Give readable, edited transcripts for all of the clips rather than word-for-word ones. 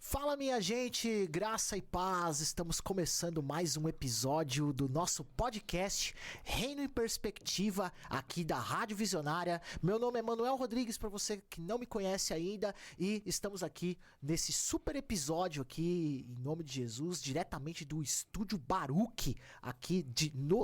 Fala, minha gente, graça e paz, estamos começando mais um episódio do nosso podcast Reino em Perspectiva, aqui da Rádio Visionária. Meu nome é Manuel Rodrigues, para você que não me conhece ainda, e estamos aqui nesse super episódio aqui, em nome de Jesus, diretamente do Estúdio Baruch, aqui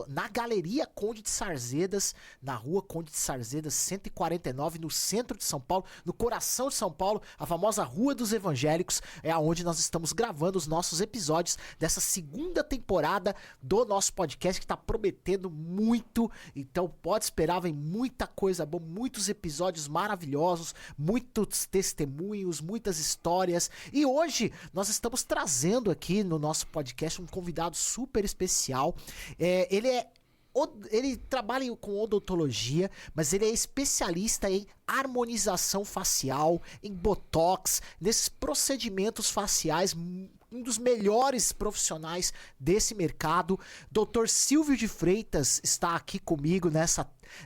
na Galeria Conde de Sarzedas, na rua Conde de Sarzedas 149, no centro de São Paulo, no coração de São Paulo, a famosa Rua dos Evangélicos, é onde nós estamos gravando os nossos episódios dessa segunda temporada do nosso podcast, que está prometendo muito. Então pode esperar, vem muita coisa boa, muitos episódios maravilhosos, muitos testemunhos, muitas histórias. E hoje nós estamos trazendo aqui no nosso podcast um convidado super especial. Ele trabalha com odontologia, mas ele é especialista em harmonização facial, em botox, nesses procedimentos faciais, um dos melhores profissionais desse mercado. Dr. Silvio de Freitas está aqui comigo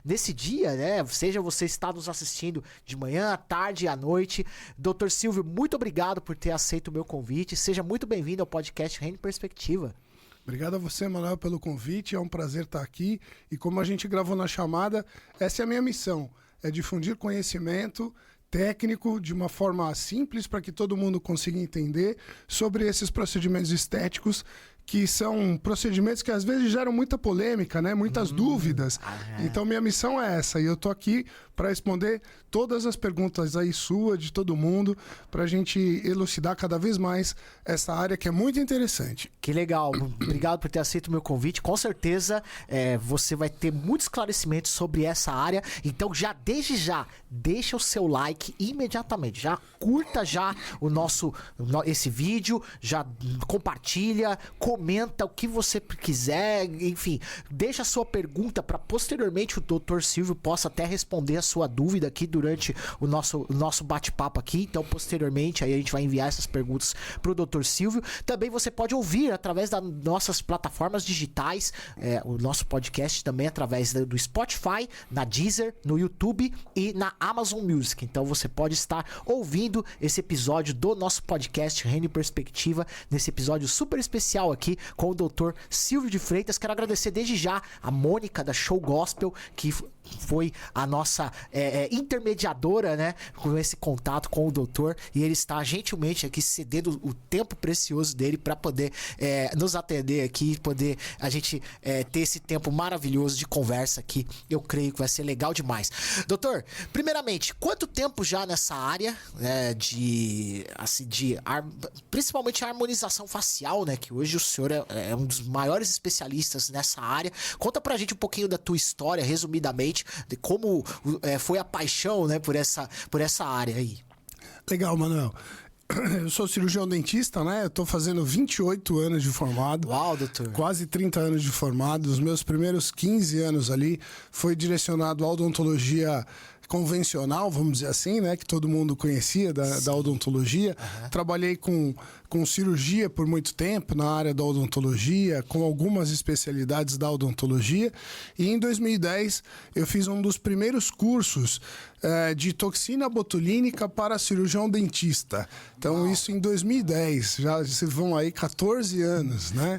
nesse dia, né? Seja você está nos assistindo de manhã, à tarde e à noite. Dr. Silvio, muito obrigado por ter aceito o meu convite. Seja muito bem-vindo ao podcast Reino em Perspectiva. Obrigado a você, Manuel, pelo convite. É um prazer estar aqui. E como a gente gravou na chamada, essa é a minha missão. É difundir conhecimento técnico de uma forma simples para que todo mundo consiga entender sobre esses procedimentos estéticos, que são procedimentos que às vezes geram muita polêmica, né? Muitas dúvidas. Então minha missão é essa, e eu tô aqui para responder todas as perguntas aí sua, de todo mundo, para a gente elucidar cada vez mais essa área que é muito interessante. Que legal, obrigado por ter aceito o meu convite. Com certeza você vai ter muitos esclarecimentos sobre essa área. Então desde já, deixa o seu like imediatamente, já curta já esse vídeo, já compartilha, comenta o que você quiser, enfim, deixa a sua pergunta para posteriormente o Dr. Silvio possa até responder a sua dúvida aqui durante o nosso bate-papo aqui. Então, posteriormente, aí a gente vai enviar essas perguntas para o Dr. Silvio. Também você pode ouvir através das nossas plataformas digitais, o nosso podcast também através do Spotify, na Deezer, no YouTube e na Amazon Music. Então, você pode estar ouvindo esse episódio do nosso podcast Reino em Perspectiva, nesse episódio super especial aqui com o Dr. Silvio de Freitas. Quero agradecer desde já a Mônica da Show Gospel, que foi a nossa intermediadora, né, com esse contato com o doutor, e ele está gentilmente aqui cedendo o tempo precioso dele para poder nos atender aqui, poder a gente ter esse tempo maravilhoso de conversa aqui. Eu creio que vai ser legal demais. Doutor, primeiramente, quanto tempo já nessa área, né, principalmente a harmonização facial, né, que hoje o senhor é um dos maiores especialistas nessa área. Conta pra gente um pouquinho da tua história, resumidamente, de como foi a paixão, né, por essa área aí. Legal, Manuel. Eu sou cirurgião dentista, né? Eu tô fazendo 28 anos de formado. Uau, doutor. Quase 30 anos de formado. Os meus primeiros 15 anos ali foi direcionado à odontologia convencional, vamos dizer assim, né? Que todo mundo conhecia da odontologia. Trabalhei com cirurgia por muito tempo na área da odontologia, com algumas especialidades da odontologia. E em 2010 eu fiz um dos primeiros cursos de toxina botulínica para cirurgião dentista. Então, isso em 2010. Já se vão aí 14 anos, né?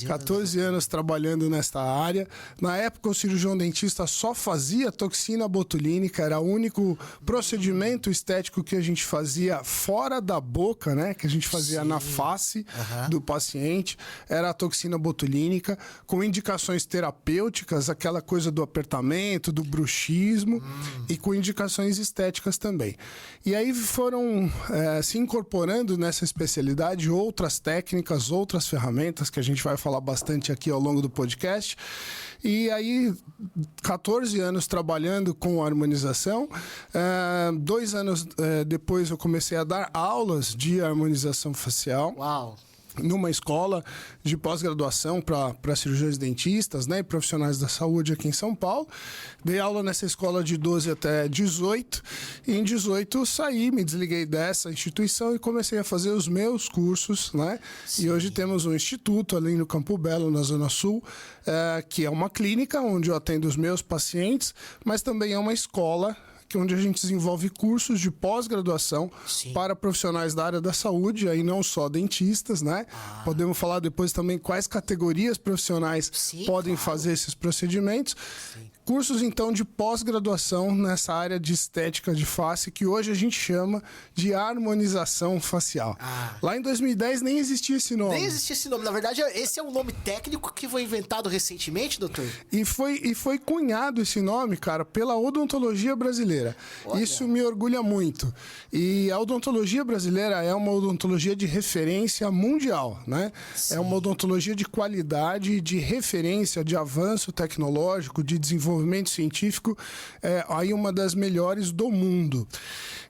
14 anos trabalhando nesta área. Na época, o cirurgião dentista só fazia toxina botulínica, era o único procedimento estético que a gente fazia fora da boca, né? Que a gente fazia na face do paciente. Era a toxina botulínica, com indicações terapêuticas, aquela coisa do apertamento, do bruxismo, e com indicações estéticas também. E aí foram se incorporando nessa especialidade outras técnicas, outras ferramentas que a gente vai falar bastante aqui ao longo do podcast. E aí, 14 anos trabalhando com harmonização. 2 anos depois eu comecei a dar aulas de harmonização facial. Uau! Numa escola de pós-graduação para cirurgiões dentistas, né, e profissionais da saúde aqui em São Paulo. Dei aula nessa escola de 12 até 18, e em 18 saí, me desliguei dessa instituição e comecei a fazer os meus cursos, né? Sim. E hoje temos um instituto ali no Campo Belo, na Zona Sul, que é uma clínica onde eu atendo os meus pacientes, mas também é uma escola que é onde a gente desenvolve cursos de pós-graduação para profissionais da área da saúde, aí não só dentistas, né? Podemos falar depois também quais categorias profissionais podem fazer esses procedimentos. Cursos, então, de pós-graduação nessa área de estética de face, que hoje a gente chama de harmonização facial. Lá em 2010 nem existia esse nome. Nem existia esse nome. Na verdade, esse é um nome técnico que foi inventado recentemente, doutor? E foi cunhado esse nome, cara, pela odontologia brasileira. Olha. Isso me orgulha muito. E a odontologia brasileira é uma odontologia de referência mundial, né? É uma odontologia de qualidade, de referência, de avanço tecnológico, de desenvolvimento científico, aí uma das melhores do mundo.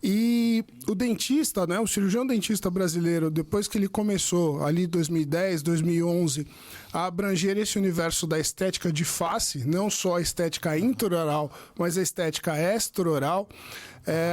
E o dentista, né, o cirurgião dentista brasileiro, depois que ele começou ali 2010, 2011, a abranger esse universo da estética de face, não só a estética intraoral, mas a estética extraoral,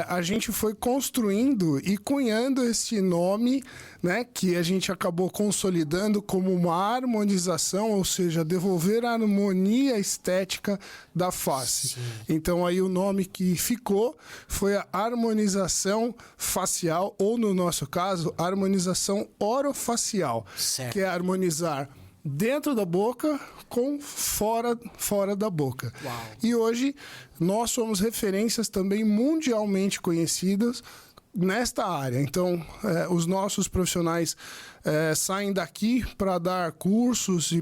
a gente foi construindo e cunhando esse nome, né, que a gente acabou consolidando como uma harmonização, ou seja, devolver a harmonia estética da face. Então aí o nome que ficou foi a harmonização facial, ou no nosso caso, a harmonização orofacial, que é harmonizar dentro da boca com fora da boca. Uau. E hoje nós somos referências também mundialmente conhecidas nesta área. Então, os nossos profissionais saem daqui para dar cursos e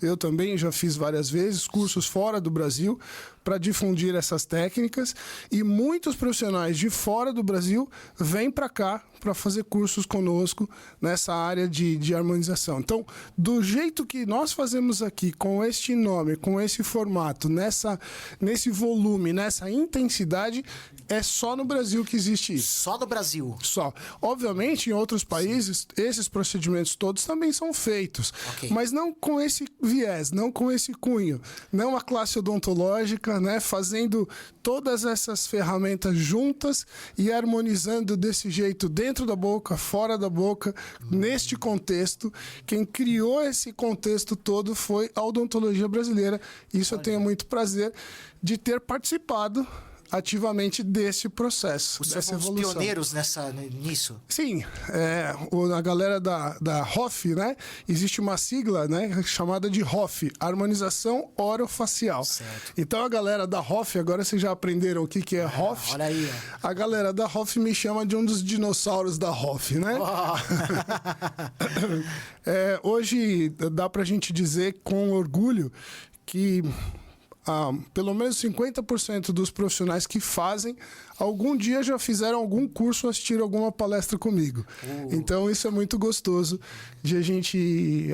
eu também já fiz várias vezes cursos fora do Brasil para difundir essas técnicas, e muitos profissionais de fora do Brasil vêm para cá para fazer cursos conosco nessa área de harmonização. Então, do jeito que nós fazemos aqui, com este nome, com esse formato, nesse volume, nessa intensidade, é só no Brasil que existe isso. Só no Brasil? Só. Obviamente, em outros países, esses procedimentos todos também são feitos, mas não com esse viés, não com esse cunho, não a classe odontológica, né, fazendo todas essas ferramentas juntas e harmonizando desse jeito dentro da boca, fora da boca, neste contexto. Quem criou esse contexto todo foi a odontologia brasileira. Isso eu tenho muito prazer de ter participado ativamente desse processo, dessa evolução. Os pioneiros nisso? Sim, a galera da HOF, né? Existe uma sigla, né, chamada de HOF, Harmonização Orofacial. Certo. Então a galera da HOF, agora vocês já aprenderam o que é HOF. Olha aí, ó. A galera da HOF me chama de um dos dinossauros da HOF, né? Hoje dá pra gente dizer com orgulho que pelo menos 50% dos profissionais que fazem, algum dia já fizeram algum curso ou assistiram alguma palestra comigo. Então isso é muito gostoso de a gente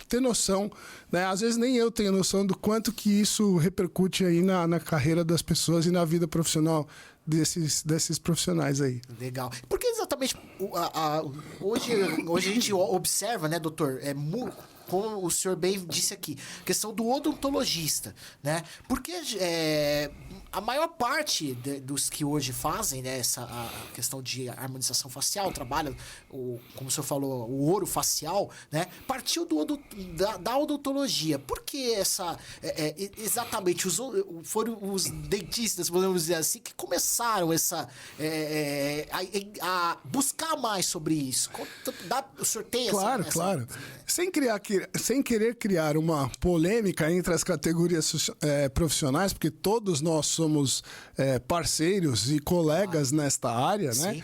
ter noção, né? Às vezes nem eu tenho noção do quanto que isso repercute aí na carreira das pessoas e na vida profissional desses profissionais aí. Legal. Porque exatamente hoje a gente observa, né, doutor, como o senhor bem disse aqui, questão do odontologista, né? Porque a maior parte dos que hoje fazem, né, a questão de harmonização facial, trabalho, como o senhor falou, o ouro facial, né, partiu da odontologia. Por que exatamente foram os dentistas, podemos dizer assim, que começaram a buscar mais sobre isso? O senhor tem Claro. Sem querer criar uma polêmica entre as categorias profissionais, porque todos nós somos parceiros e colegas nesta área, né?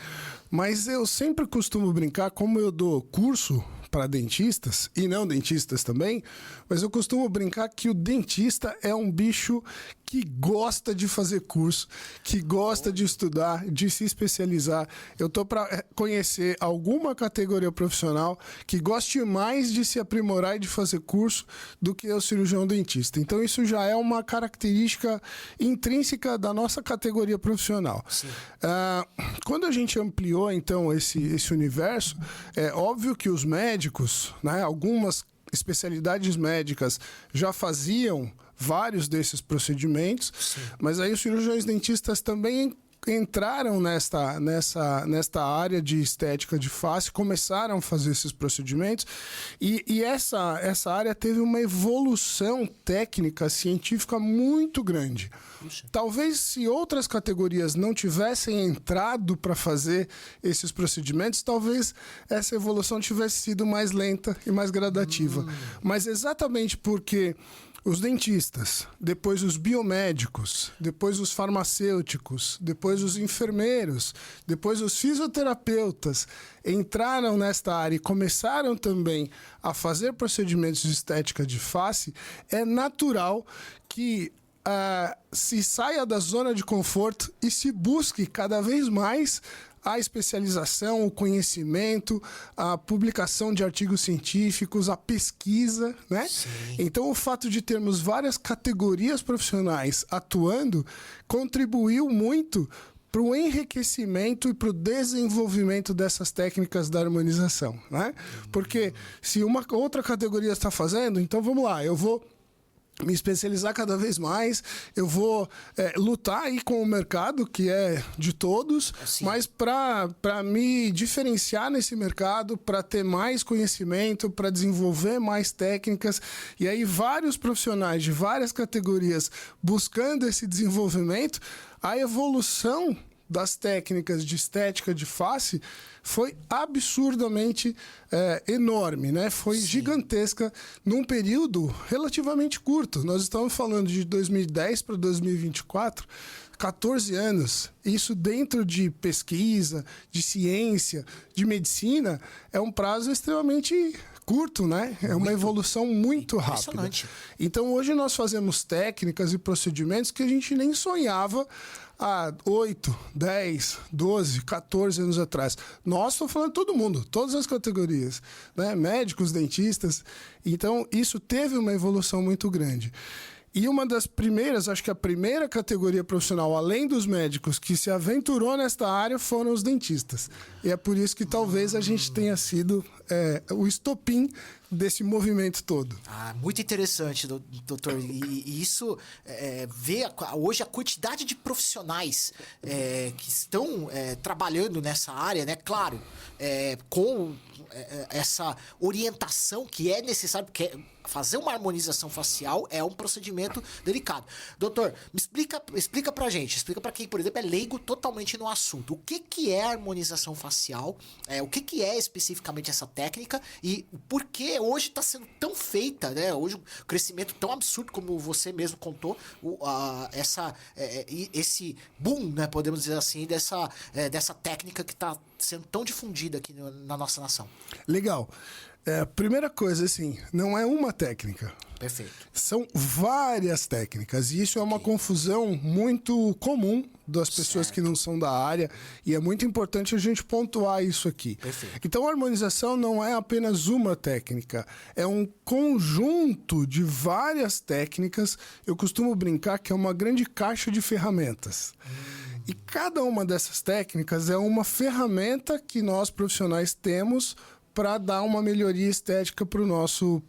Mas eu sempre costumo brincar, como eu dou curso para dentistas e não dentistas também, mas eu costumo brincar que o dentista é um bicho que gosta de fazer curso, que gosta de estudar, de se especializar. Eu tô para conhecer alguma categoria profissional que goste mais de se aprimorar e de fazer curso do que o cirurgião dentista. Então isso já é uma característica intrínseca da nossa categoria profissional. Quando a gente ampliou então esse universo, é óbvio que os médicos, né, algumas especialidades médicas já faziam vários desses procedimentos, mas aí os cirurgiões dentistas também entraram nesta área de estética de face, começaram a fazer esses procedimentos, e essa área teve uma evolução técnica, científica muito grande. Puxa. Talvez se outras categorias não tivessem entrado para fazer esses procedimentos, talvez essa evolução tivesse sido mais lenta e mais gradativa. Mas exatamente porque os dentistas, depois os biomédicos, depois os farmacêuticos, depois os enfermeiros, depois os fisioterapeutas entraram nesta área e começaram também a fazer procedimentos de estética de face, é natural que se saia da zona de conforto e se busque cada vez mais a especialização, o conhecimento, a publicação de artigos científicos, a pesquisa, né? Sim. Então, o fato de termos várias categorias profissionais atuando contribuiu muito para o enriquecimento e para o desenvolvimento dessas técnicas da harmonização, né? Porque se uma outra categoria está fazendo, então vamos lá, eu vou me especializar cada vez mais, eu vou lutar aí com o mercado, que é de todos, assim. Mas para me diferenciar nesse mercado, para ter mais conhecimento, para desenvolver mais técnicas, e aí vários profissionais de várias categorias buscando esse desenvolvimento, a evolução das técnicas de estética de face foi absurdamente enorme, né? Foi Sim. gigantesca num período relativamente curto. Nós estamos falando de 2010 para 2024, 14 anos. Isso dentro de pesquisa, de ciência, de medicina, é um prazo extremamente curto, né? É uma evolução muito rápida. Então, hoje nós fazemos técnicas e procedimentos que a gente nem sonhava há 8, 10, 12, 14 anos atrás. Nós, estou falando de todo mundo, todas as categorias, né? Médicos, dentistas. Então, isso teve uma evolução muito grande. E uma das primeiras, acho que a primeira categoria profissional, além dos médicos, que se aventurou nesta área foram os dentistas. E é por isso que talvez a gente tenha sido o estopim desse movimento todo. Muito interessante, doutor. E isso vê hoje a quantidade de profissionais que estão trabalhando nessa área, né? Claro, com essa orientação que é necessário, porque fazer uma harmonização facial é um procedimento delicado. Doutor, me explica pra gente, explica pra quem, por exemplo, é leigo totalmente no assunto. O que é harmonização facial? O que é especificamente essa técnica? E por que hoje está sendo tão feita, né? Hoje o crescimento tão absurdo, como você mesmo contou, esse boom, né? Podemos dizer assim, dessa técnica que está sendo tão difundida aqui na nossa nação. Legal. Primeira coisa, assim, não é uma técnica. Perfeito. São várias técnicas. E isso é uma confusão muito comum das pessoas que não são da área. E é muito importante a gente pontuar isso aqui. Perfeito. Então, a harmonização não é apenas uma técnica. É um conjunto de várias técnicas. Eu costumo brincar que é uma grande caixa de ferramentas. E cada uma dessas técnicas é uma ferramenta que nós profissionais temos para dar uma melhoria estética para o nosso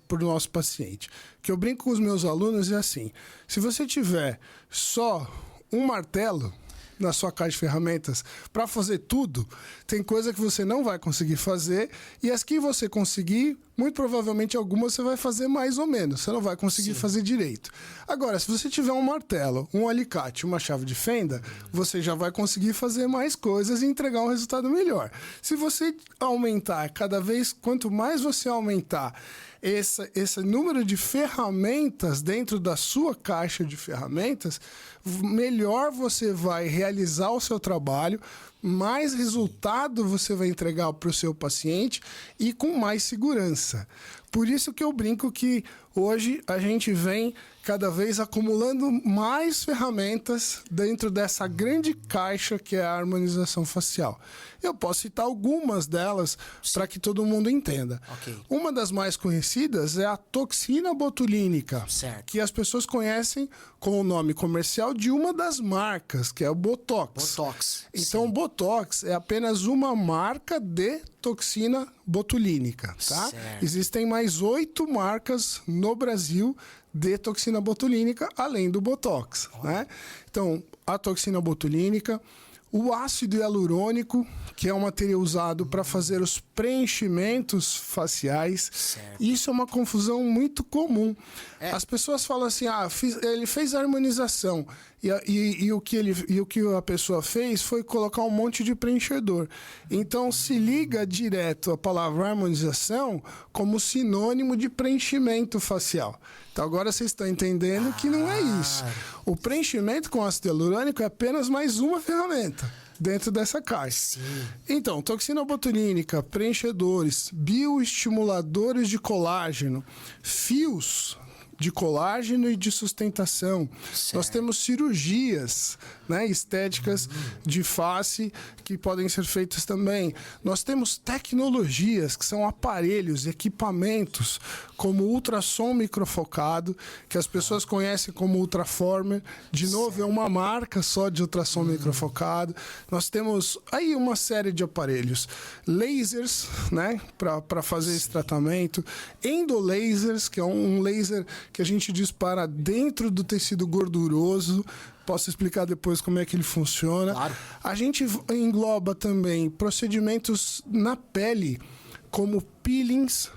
paciente. O que eu brinco com os meus alunos é assim: se você tiver só um martelo na sua caixa de ferramentas para fazer tudo, tem coisa que você não vai conseguir fazer, e as que você conseguir, muito provavelmente algumas você vai fazer mais ou menos, você não vai conseguir fazer direito. Agora, se você tiver um martelo, um alicate, uma chave de fenda, você já vai conseguir fazer mais coisas e entregar um resultado melhor. Se você aumentar cada vez, quanto mais você aumentar esse número de ferramentas dentro da sua caixa de ferramentas, melhor você vai realizar o seu trabalho, mais resultado você vai entregar para o seu paciente e com mais segurança. Por isso que eu brinco que hoje a gente vem cada vez acumulando mais ferramentas dentro dessa grande caixa que é a harmonização facial. Eu posso citar algumas delas para que todo mundo entenda. Okay. Uma das mais conhecidas é a toxina botulínica, que as pessoas conhecem com o nome comercial de uma das marcas, que é o Botox. Então, o Botox é apenas uma marca de toxina botulínica, tá? Existem mais 8 marcas no Brasil de toxina botulínica, além do Botox, né? Então, a toxina botulínica, O ácido hialurônico, que é um material usado para fazer os preenchimentos faciais. Certo. Isso é uma confusão muito comum. As pessoas falam assim, ele fez a harmonização. E o que a pessoa fez foi colocar um monte de preenchedor. Então, se liga direto a palavra harmonização como sinônimo de preenchimento facial. Então, agora vocês estão entendendo que não é isso. O preenchimento com ácido hialurônico é apenas mais uma ferramenta dentro dessa caixa. Sim. Então, toxina botulínica, preenchedores, bioestimuladores de colágeno, fios de colágeno e de sustentação. Certo. Nós temos cirurgias, né, estéticas de face que podem ser feitas também. Nós temos tecnologias que são aparelhos, equipamentos, como ultrassom microfocado, que as pessoas conhecem como Ultraformer. De novo, é uma marca só de ultrassom microfocado. Nós temos aí uma série de aparelhos. Lasers, né, para fazer esse tratamento. Endolasers, que é um laser que a gente dispara dentro do tecido gorduroso. Posso explicar depois como é que ele funciona. Claro. A gente engloba também procedimentos na pele, como peelings,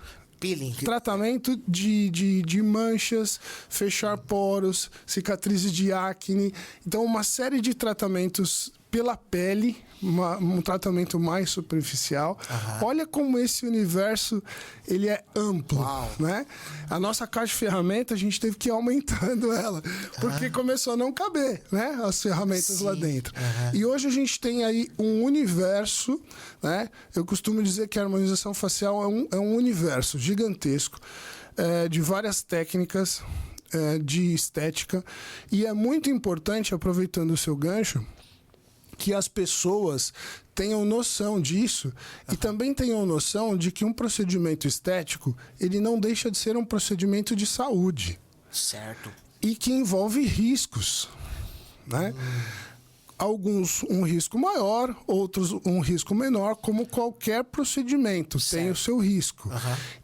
tratamento de manchas, fechar poros, cicatrizes de acne. Então, uma série de tratamentos pela pele, um tratamento mais superficial. Olha como esse universo ele é amplo, né? A nossa caixa de ferramentas, a gente teve que ir aumentando ela, porque começou a não caber, né? As ferramentas lá dentro. E hoje a gente tem aí um universo, né? Eu costumo dizer que a harmonização facial é um universo gigantesco, de várias técnicas de estética. E é muito importante, aproveitando o seu gancho, que as pessoas tenham noção disso e também tenham noção de que um procedimento estético, ele não deixa de ser um procedimento de saúde. Certo. E que envolve riscos, né? Alguns um risco maior, outros um risco menor, como qualquer procedimento tem o seu risco.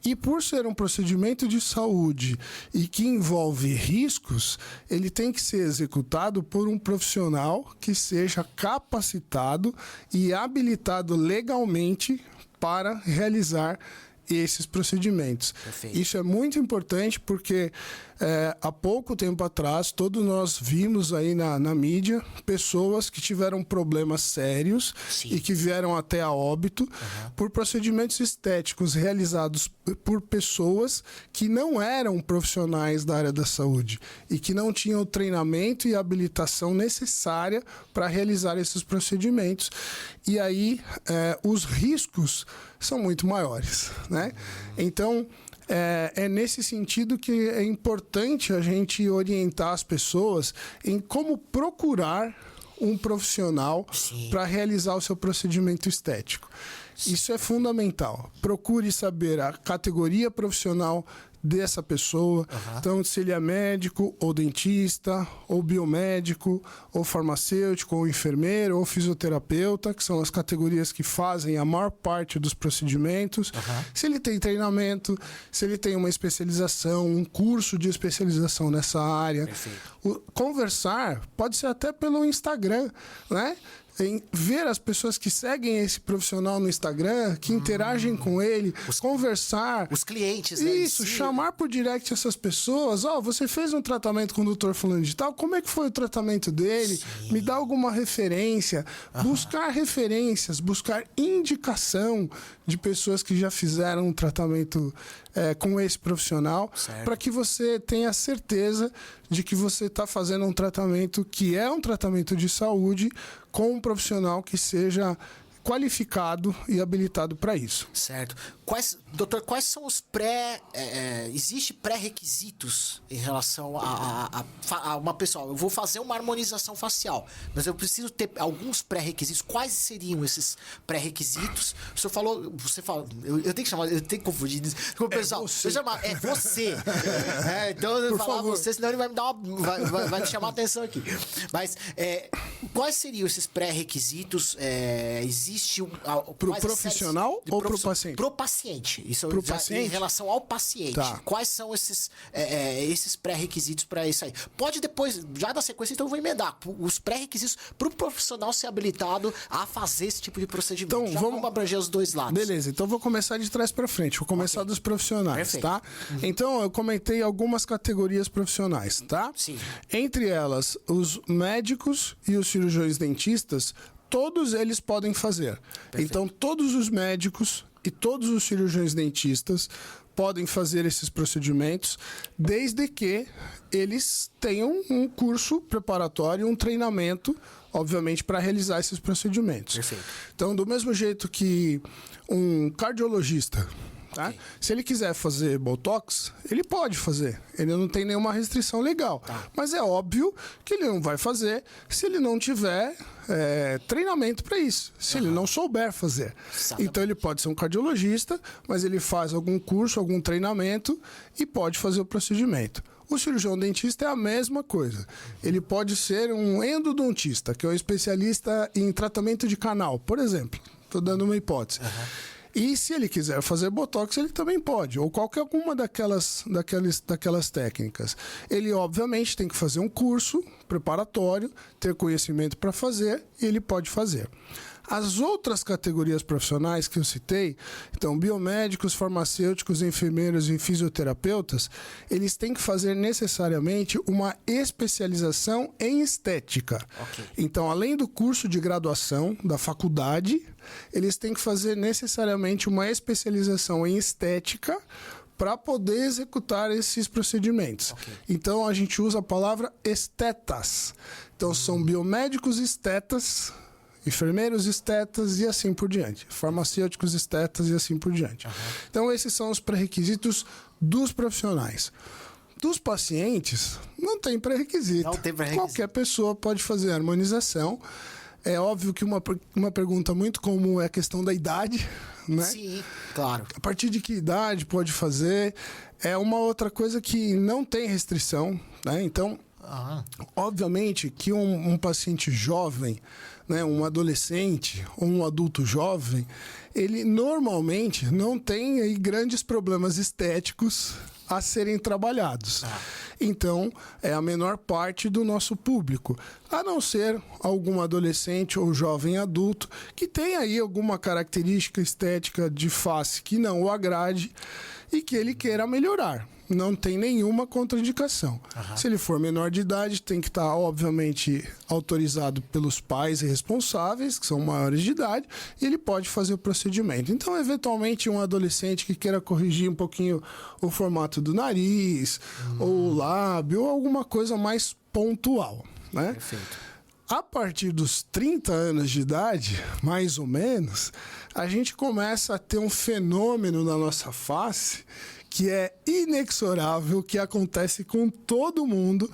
E por ser um procedimento de saúde e que envolve riscos, ele tem que ser executado por um profissional que seja capacitado e habilitado legalmente para realizar esses procedimentos. Perfeito. Isso é muito importante porque há pouco tempo atrás todos nós vimos aí na mídia pessoas que tiveram problemas sérios e que vieram até a óbito por procedimentos estéticos realizados por pessoas que não eram profissionais da área da saúde e que não tinham o treinamento e a habilitação necessária para realizar esses procedimentos. E aí os riscos são muito maiores, né? Então, é nesse sentido que é importante a gente orientar as pessoas em como procurar um profissional para realizar o seu procedimento estético. Isso é fundamental. Procure saber a categoria profissional dessa pessoa. Então, se ele é médico, ou dentista, ou biomédico, ou farmacêutico, ou enfermeiro, ou fisioterapeuta, que são as categorias que fazem a maior parte dos procedimentos. Se ele tem treinamento, se ele tem uma especialização, um curso de especialização nessa área. Conversar pode ser até pelo Instagram, né? Em ver as pessoas que seguem esse profissional no Instagram, que interagem com ele, conversar. Os clientes, né? Isso, chamar por direct essas pessoas. Você fez um tratamento com o Dr. Fulano de Tal, como é que foi o tratamento dele? Me dá alguma referência. Buscar referências, buscar indicação de pessoas que já fizeram um tratamento com esse profissional, para que você tenha certeza de que você está fazendo um tratamento que é um tratamento de saúde com um profissional que seja qualificado e habilitado para isso. Certo. Doutor, quais são os existe pré-requisitos em relação a uma pessoa? Eu vou fazer uma harmonização facial, mas eu preciso ter alguns pré-requisitos. Quais seriam esses pré-requisitos? Você falou, eu tenho que confundir com o pessoal. Você. É você. Então eu vou falar você, senão ele vai me dar vai me chamar a atenção aqui. Mas quais seriam esses pré-requisitos? Existe existe Pro profissional ou pro paciente? Pro paciente. Isso Pro já paciente? em relação ao paciente. Tá. Quais são esses pré-requisitos para isso aí? Pode depois, já da sequência, então eu vou emendar. Os pré-requisitos pro profissional ser habilitado a fazer esse tipo de procedimento. Então, já vamos abranger os dois lados. Beleza, então vou começar de trás para frente. Vou começar dos profissionais, Perfeito. tá? Então, eu comentei algumas categorias profissionais, tá? Sim. Entre elas, os médicos e os cirurgiões dentistas, todos eles podem fazer. Então, todos os médicos e todos os cirurgiões dentistas podem fazer esses procedimentos, desde que eles tenham um curso preparatório, um treinamento, obviamente, para realizar esses procedimentos. Perfeito. Então, do mesmo jeito que um cardiologista, tá? Se ele quiser fazer Botox, ele pode fazer. Ele não tem nenhuma restrição legal. Tá. Mas é óbvio que ele não vai fazer se ele não tiver treinamento para isso. Se ele não souber fazer. Exatamente. Então ele pode ser um cardiologista, mas ele faz algum curso, algum treinamento e pode fazer o procedimento. O cirurgião dentista é a mesma coisa. Ele pode ser um endodontista, que é um especialista em tratamento de canal, por exemplo. Estou dando uma hipótese. E se ele quiser fazer Botox, ele também pode, ou qualquer uma daquelas técnicas. Ele, obviamente, tem que fazer um curso preparatório, ter conhecimento para fazer, e ele pode fazer. As outras categorias profissionais que eu citei, então biomédicos, farmacêuticos, enfermeiros e fisioterapeutas, eles têm que fazer necessariamente uma especialização em estética. Ok. Então, além do curso de graduação da faculdade, eles têm que fazer necessariamente uma especialização em estética para poder executar esses procedimentos. Ok. Então, a gente usa a palavra estetas. Então, são biomédicos estetas, enfermeiros estetas e assim por diante. Farmacêuticos estetas e assim por diante. Então, esses são os pré-requisitos dos profissionais. Dos pacientes, não tem pré-requisito. Não tem pré-requisito. Qualquer pessoa pode fazer a harmonização. É óbvio que uma pergunta muito comum é a questão da idade, né? Sim, claro. A partir de que idade pode fazer? É uma outra coisa que não tem restrição, né? Então, obviamente que um paciente jovem, né, um adolescente ou um adulto jovem, ele normalmente não tem aí grandes problemas estéticos a serem trabalhados. Então, é a menor parte do nosso público, a não ser algum adolescente ou jovem adulto que tem aí alguma característica estética de face que não o agrade e que ele queira melhorar. Não tem nenhuma contraindicação. Se ele for menor de idade, tem que estar, obviamente, autorizado pelos pais responsáveis, que são maiores de idade, e ele pode fazer o procedimento. Então, eventualmente, um adolescente que queira corrigir um pouquinho o formato do nariz, ou o lábio, ou alguma coisa mais pontual, né? Perfeito. A partir dos 30 anos de idade, mais ou menos, a gente começa a ter um fenômeno na nossa face que é inexorável, que acontece com todo mundo,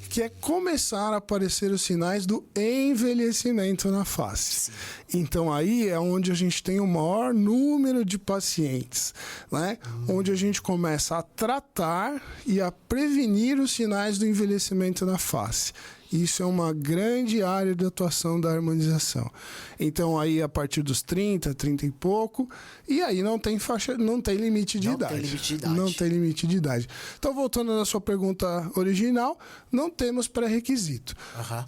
que é começar a aparecer os sinais do envelhecimento na face. Então aí é onde a gente tem o maior número de pacientes, né? Onde a gente começa a tratar e a prevenir os sinais do envelhecimento na face. Isso é uma grande área de atuação da harmonização. Então, aí, a partir dos 30, 30 e pouco, e aí não tem limite de idade. Não tem limite de idade. Não tem limite de idade. Então, voltando na sua pergunta original, não temos pré-requisito.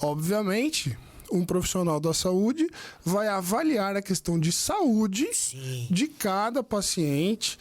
Obviamente, um profissional da saúde vai avaliar a questão de saúde de cada paciente,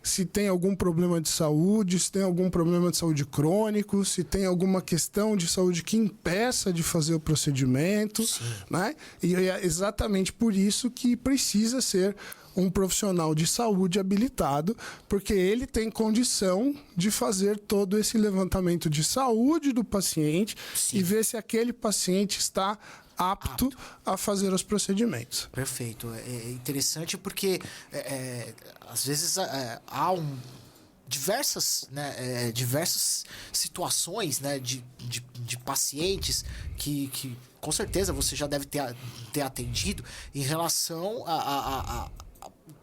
se tem algum problema de saúde, se tem algum problema de saúde crônico, se tem alguma questão de saúde que impeça de fazer o procedimento, né? E é exatamente por isso que precisa ser um profissional de saúde habilitado, porque ele tem condição de fazer todo esse levantamento de saúde do paciente e ver se aquele paciente está apto a fazer os procedimentos. Perfeito. É interessante porque às vezes há diversas situações, né, de pacientes que com certeza você já deve ter atendido em relação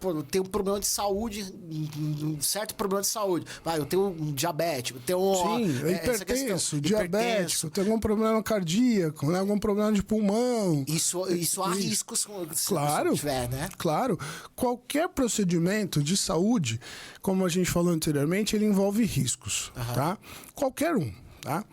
pô, eu tenho um problema de saúde, um certo problema de saúde. Vai, eu tenho um diabético, eu tenho hipertenso, diabético, tem algum problema cardíaco, né? Algum problema de pulmão. Isso há riscos claro, se tiver, né? Claro. Qualquer procedimento de saúde, como a gente falou anteriormente, ele envolve riscos, tá? Qualquer um, tá?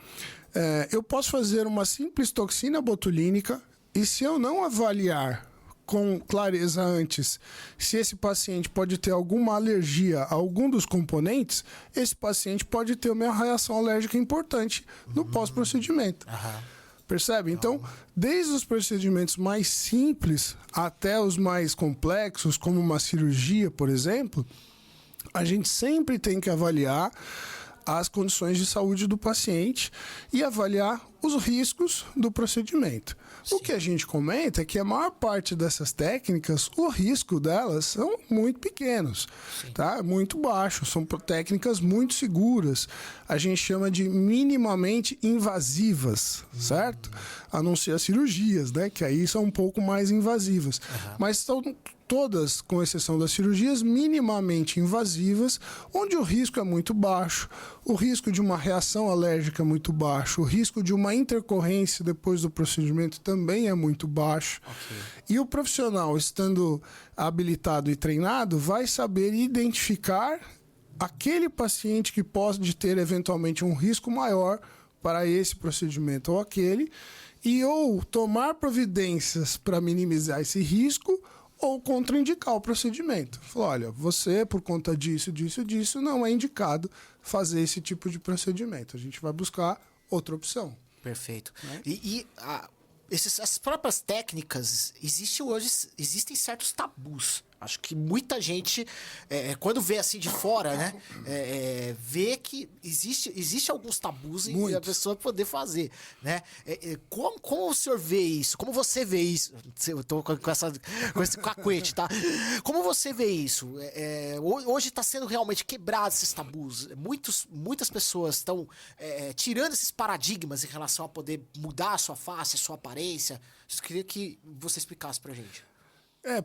Eu posso fazer uma simples toxina botulínica e se eu não avaliar com clareza antes se esse paciente pode ter alguma alergia a algum dos componentes, esse paciente pode ter uma reação alérgica importante no pós-procedimento. Percebe? Então, desde os procedimentos mais simples até os mais complexos, como uma cirurgia, por exemplo, a gente sempre tem que avaliar as condições de saúde do paciente e avaliar os riscos do procedimento. Sim. O que a gente comenta é que a maior parte dessas técnicas, o risco delas são muito pequenos, tá? Muito baixos, são técnicas muito seguras. A gente chama de minimamente invasivas, certo? A não ser as cirurgias, né? Que aí são um pouco mais invasivas. Mas são todas, com exceção das cirurgias, minimamente invasivas, onde o risco é muito baixo, o risco de uma reação alérgica é muito baixo, o risco de uma intercorrência depois do procedimento também é muito baixo. E o profissional, estando habilitado e treinado, vai saber identificar aquele paciente que pode ter eventualmente um risco maior para esse procedimento ou aquele, e ou tomar providências para minimizar esse risco, ou contraindicar o procedimento. Falou, olha, você, por conta disso, não é indicado fazer esse tipo de procedimento. A gente vai buscar outra opção. Perfeito. Né? Essas próprias técnicas, existem certos tabus. Acho que muita gente, quando vê assim de fora, né, vê que existe alguns tabus em a pessoa poder fazer, né? Como o senhor vê isso? Como você vê isso? Eu tô com esse cacuete, tá? Como você vê isso? Hoje está sendo realmente quebrados esses tabus. Muitas pessoas estão tirando esses paradigmas em relação a poder mudar a sua face, a sua aparência. Eu queria que você explicasse pra gente.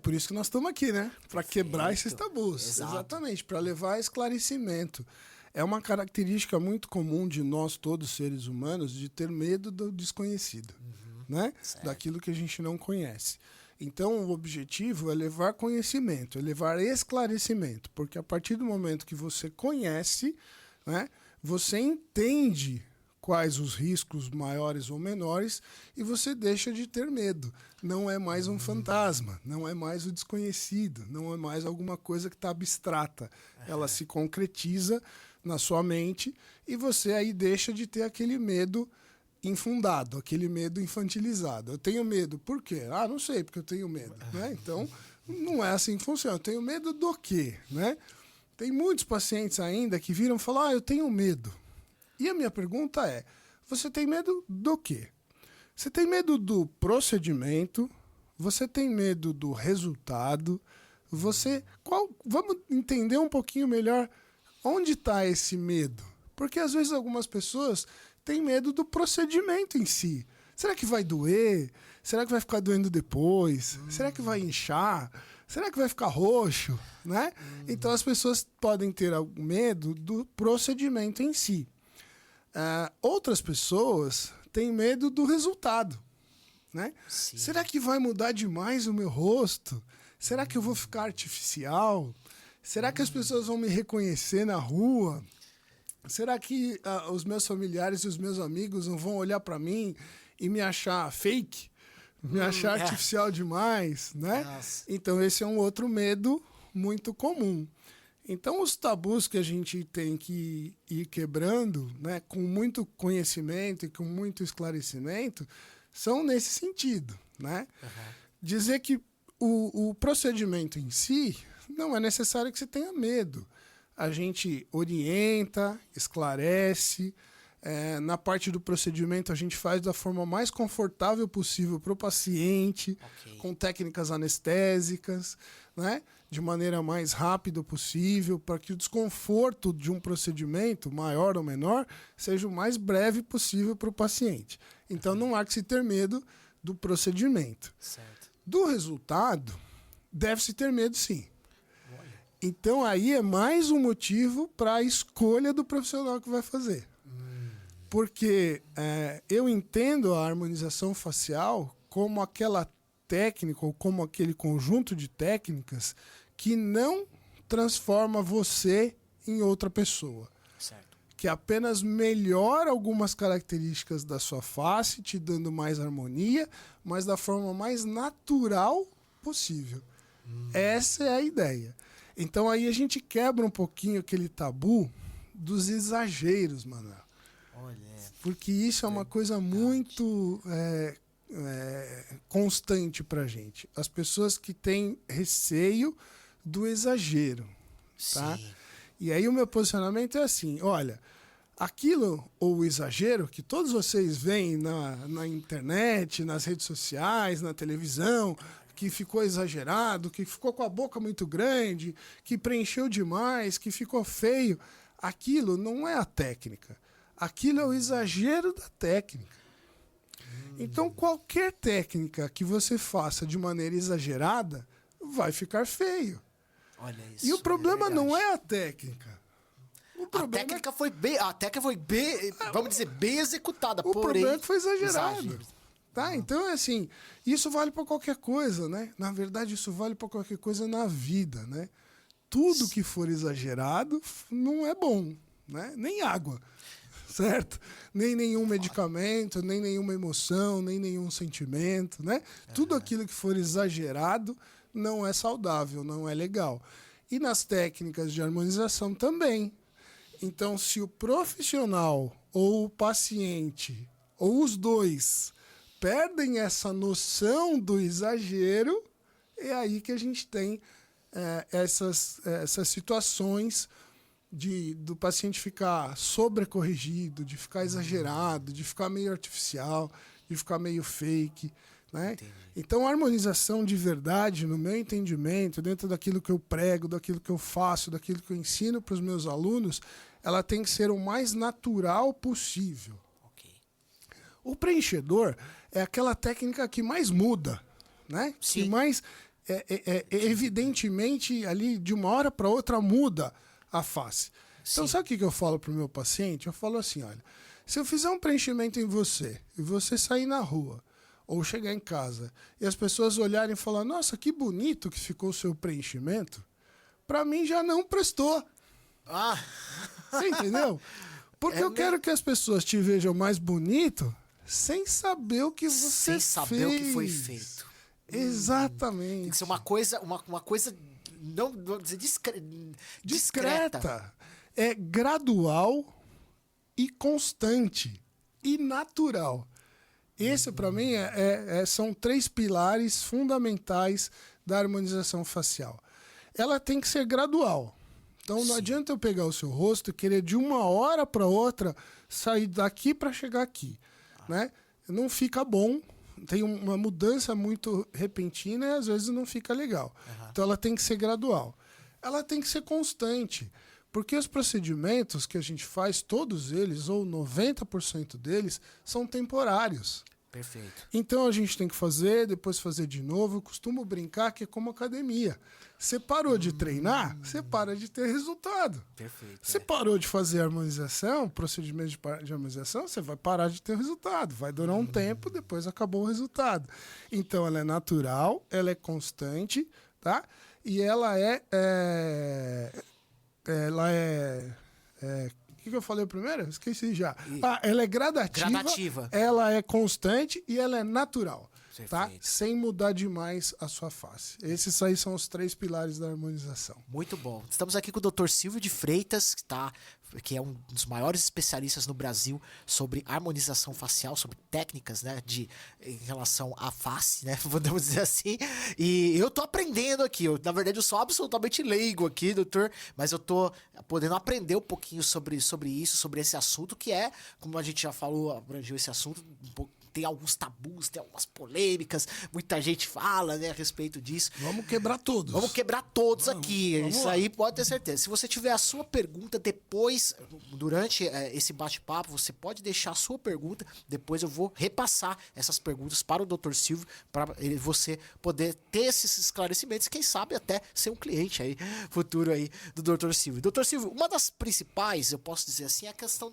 Por isso que nós estamos aqui, né? Para quebrar esses tabus. Exato. Exatamente, para levar esclarecimento. É uma característica muito comum de nós, todos seres humanos, de ter medo do desconhecido, né? Daquilo que a gente não conhece. Então, o objetivo é levar conhecimento, é levar esclarecimento, porque a partir do momento que você conhece, né, você entende quais os riscos maiores ou menores e você deixa de ter medo. Não é mais um fantasma, não é mais o desconhecido, não é mais alguma coisa que está abstrata. Ela se concretiza na sua mente e você aí deixa de ter aquele medo infundado, aquele medo infantilizado. Eu tenho medo, por quê? Não sei, porque eu tenho medo. Né? Então, não é assim que funciona. Eu tenho medo do quê? Né? Tem muitos pacientes ainda que viram e falam, eu tenho medo. E a minha pergunta é, você tem medo do quê? Você tem medo do procedimento? Você tem medo do resultado? Vamos entender um pouquinho melhor onde está esse medo. Porque às vezes algumas pessoas têm medo do procedimento em si. Será que vai doer? Será que vai ficar doendo depois? Será que vai inchar? Será que vai ficar roxo? Né? Então as pessoas podem ter medo do procedimento em si. Outras pessoas têm medo do resultado, né? Será que vai mudar demais o meu rosto? Será que eu vou ficar artificial? Será que as pessoas vão me reconhecer na rua? Será que os meus familiares e os meus amigos não vão olhar para mim e me achar fake? Me achar artificial demais, né? Nossa. Então esse é um outro medo muito comum. Então, os tabus que a gente tem que ir quebrando, né, com muito conhecimento e com muito esclarecimento, são nesse sentido. Né? Dizer que o procedimento em si não é necessário que você tenha medo. A gente orienta, esclarece. Na parte do procedimento, a gente faz da forma mais confortável possível para o paciente, com técnicas anestésicas, né? De maneira mais rápida possível, para que o desconforto de um procedimento, maior ou menor, seja o mais breve possível para o paciente. Então, não há que se ter medo do procedimento. Certo. Do resultado, deve-se ter medo, sim. Então aí é mais um motivo para a escolha do profissional que vai fazer. Porque eu entendo a harmonização facial como aquela técnica ou como aquele conjunto de técnicas que não transforma você em outra pessoa. Certo. Que apenas melhora algumas características da sua face, te dando mais harmonia, mas da forma mais natural possível. Essa é a ideia. Então aí a gente quebra um pouquinho aquele tabu dos exageros, Manuel. Olha. Porque isso é uma coisa muito constante pra gente. As pessoas que têm receio do exagero, tá? Sim. E aí o meu posicionamento é assim, olha, aquilo, ou o exagero, que todos vocês veem na internet, nas redes sociais, na televisão, que ficou exagerado, que ficou com a boca muito grande, que preencheu demais, que ficou feio, aquilo não é a técnica. Aquilo é o exagero da técnica. Então, qualquer técnica que você faça de maneira exagerada vai ficar feio. Olha isso. E o problema não é a técnica. A técnica foi bem, vamos dizer, bem executada, O porém... problema é que foi exagerado. exagero. Tá? Então, é assim, isso vale para qualquer coisa, né? Na verdade, isso vale para qualquer coisa na vida, né? Tudo que for exagerado não é bom, né? Nem água, certo? Nem nenhum medicamento, nem nenhuma emoção, nem nenhum sentimento, né? Tudo aquilo que for exagerado não é saudável, não é legal. E nas técnicas de harmonização também. Então, se o profissional ou o paciente, ou os dois, perdem essa noção do exagero, é aí que a gente tem essas situações do paciente ficar sobrecorrigido, de ficar exagerado, de ficar meio artificial, de ficar meio fake, né? Então, a harmonização de verdade, no meu entendimento, dentro daquilo que eu prego, daquilo que eu faço, daquilo que eu ensino para os meus alunos, ela tem que ser o mais natural possível. Ok. O preenchedor é aquela técnica que mais muda, né? Sim. Que mais, evidentemente, ali de uma hora para outra muda a face. Então, Sim. sabe o que eu falo para o meu paciente? Eu falo assim, olha, se eu fizer um preenchimento em você e você sair na rua ou chegar em casa e as pessoas olharem e falar, nossa, que bonito que ficou o seu preenchimento, para mim já não prestou. Ah, Você entendeu? Porque eu quero que as pessoas te vejam mais bonito sem saber o que você sem saber o que foi feito. Exatamente. Tem que ser uma coisa, uma coisa, não vou dizer discreta. Discreta. É gradual e constante e natural. Esse, para mim, são 3 pilares fundamentais da harmonização facial. Ela tem que ser gradual. Então, não adianta eu pegar o seu rosto e querer de uma hora para outra sair daqui para chegar aqui, né? Não fica bom, tem uma mudança muito repentina e às vezes não fica legal. Então, ela tem que ser gradual. Ela tem que ser constante, porque os procedimentos que a gente faz, todos eles, ou 90% deles, são temporários. Perfeito. Então a gente tem que fazer, depois fazer de novo. Eu costumo brincar que é como academia. Você parou de treinar, você para de ter resultado. Perfeito. Você parou de fazer harmonização, procedimento de harmonização, você vai parar de ter resultado. Vai durar um tempo, depois acabou o resultado. Então ela é natural, ela é constante, tá? E ela o que eu falei primeiro? Esqueci já. Ela é gradativa. Ela é constante e ela é natural. Tá? Sem mudar demais a sua face. Esses aí são os 3 pilares da harmonização. Muito bom. Estamos aqui com o Dr. Silvio de Freitas, que é um dos maiores especialistas no Brasil sobre harmonização facial, sobre técnicas, né, em relação à face, né, podemos dizer assim. E eu tô aprendendo aqui. Na verdade, eu sou absolutamente leigo aqui, doutor, mas eu tô podendo aprender um pouquinho sobre isso, sobre esse assunto, que é, como a gente já falou, abrangeu esse assunto um pouco. Tem alguns tabus, tem algumas polêmicas, muita gente fala, né, a respeito disso. Vamos quebrar todos. Vamos quebrar todos aqui. Vamos Isso lá. aí pode ter certeza. Se você tiver a sua pergunta depois Depois, durante esse bate-papo, você pode deixar a sua pergunta. Depois eu vou repassar essas perguntas para o Dr. Silvio, para você poder ter esses esclarecimentos. Quem sabe até ser um cliente aí, futuro aí do Dr. Silvio. Dr. Silvio, uma das principais, eu posso dizer assim, é a questão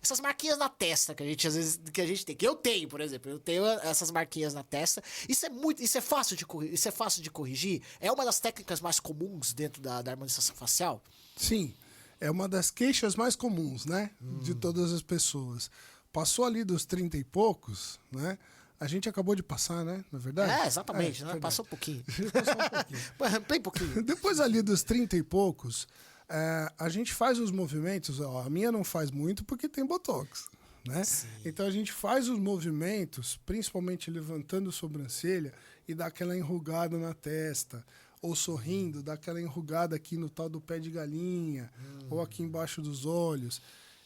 essas marquinhas na testa que a gente às vezes tem. Que eu tenho, por exemplo, eu tenho essas marquinhas na testa. Isso é fácil de corrigir? É uma das técnicas mais comuns dentro da harmonização facial? Sim, é uma das queixas mais comuns, né? De todas as pessoas. Passou ali dos 30 e poucos, né? A gente acabou de passar, né? Na verdade? Exatamente, né? Passou um pouquinho. Bem pouquinho. Depois ali dos 30 e poucos, a gente faz os movimentos. Ó, a minha não faz muito porque tem botox, né? Então a gente faz os movimentos, principalmente levantando a sobrancelha e dá aquela enrugada na testa. Ou sorrindo, dá aquela enrugada aqui no tal do pé de galinha, ou aqui embaixo dos olhos.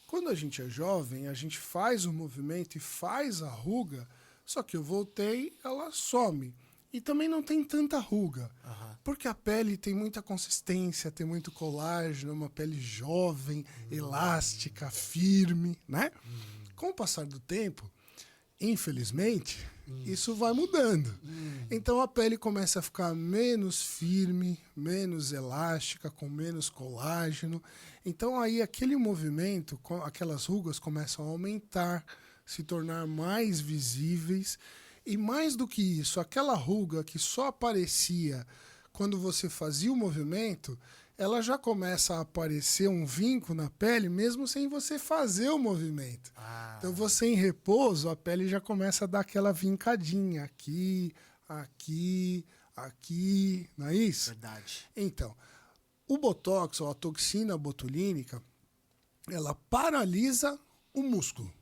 Quando a gente é jovem, a gente faz o movimento e faz a ruga, só que eu voltei, ela some. E também não tem tanta ruga, porque a pele tem muita consistência, tem muito colágeno, é uma pele jovem, elástica, firme, né? Com o passar do tempo, infelizmente, isso vai mudando. Então a pele começa a ficar menos firme, menos elástica, com menos colágeno. Então aí aquele movimento, aquelas rugas começam a aumentar, se tornar mais visíveis. E mais do que isso, aquela ruga que só aparecia quando você fazia o movimento, ela já começa a aparecer um vinco na pele, mesmo sem você fazer o movimento. Então, você em repouso, a pele já começa a dar aquela vincadinha aqui, aqui, aqui, não é isso? Verdade. Então, o Botox, ou a toxina botulínica, ela paralisa o músculo.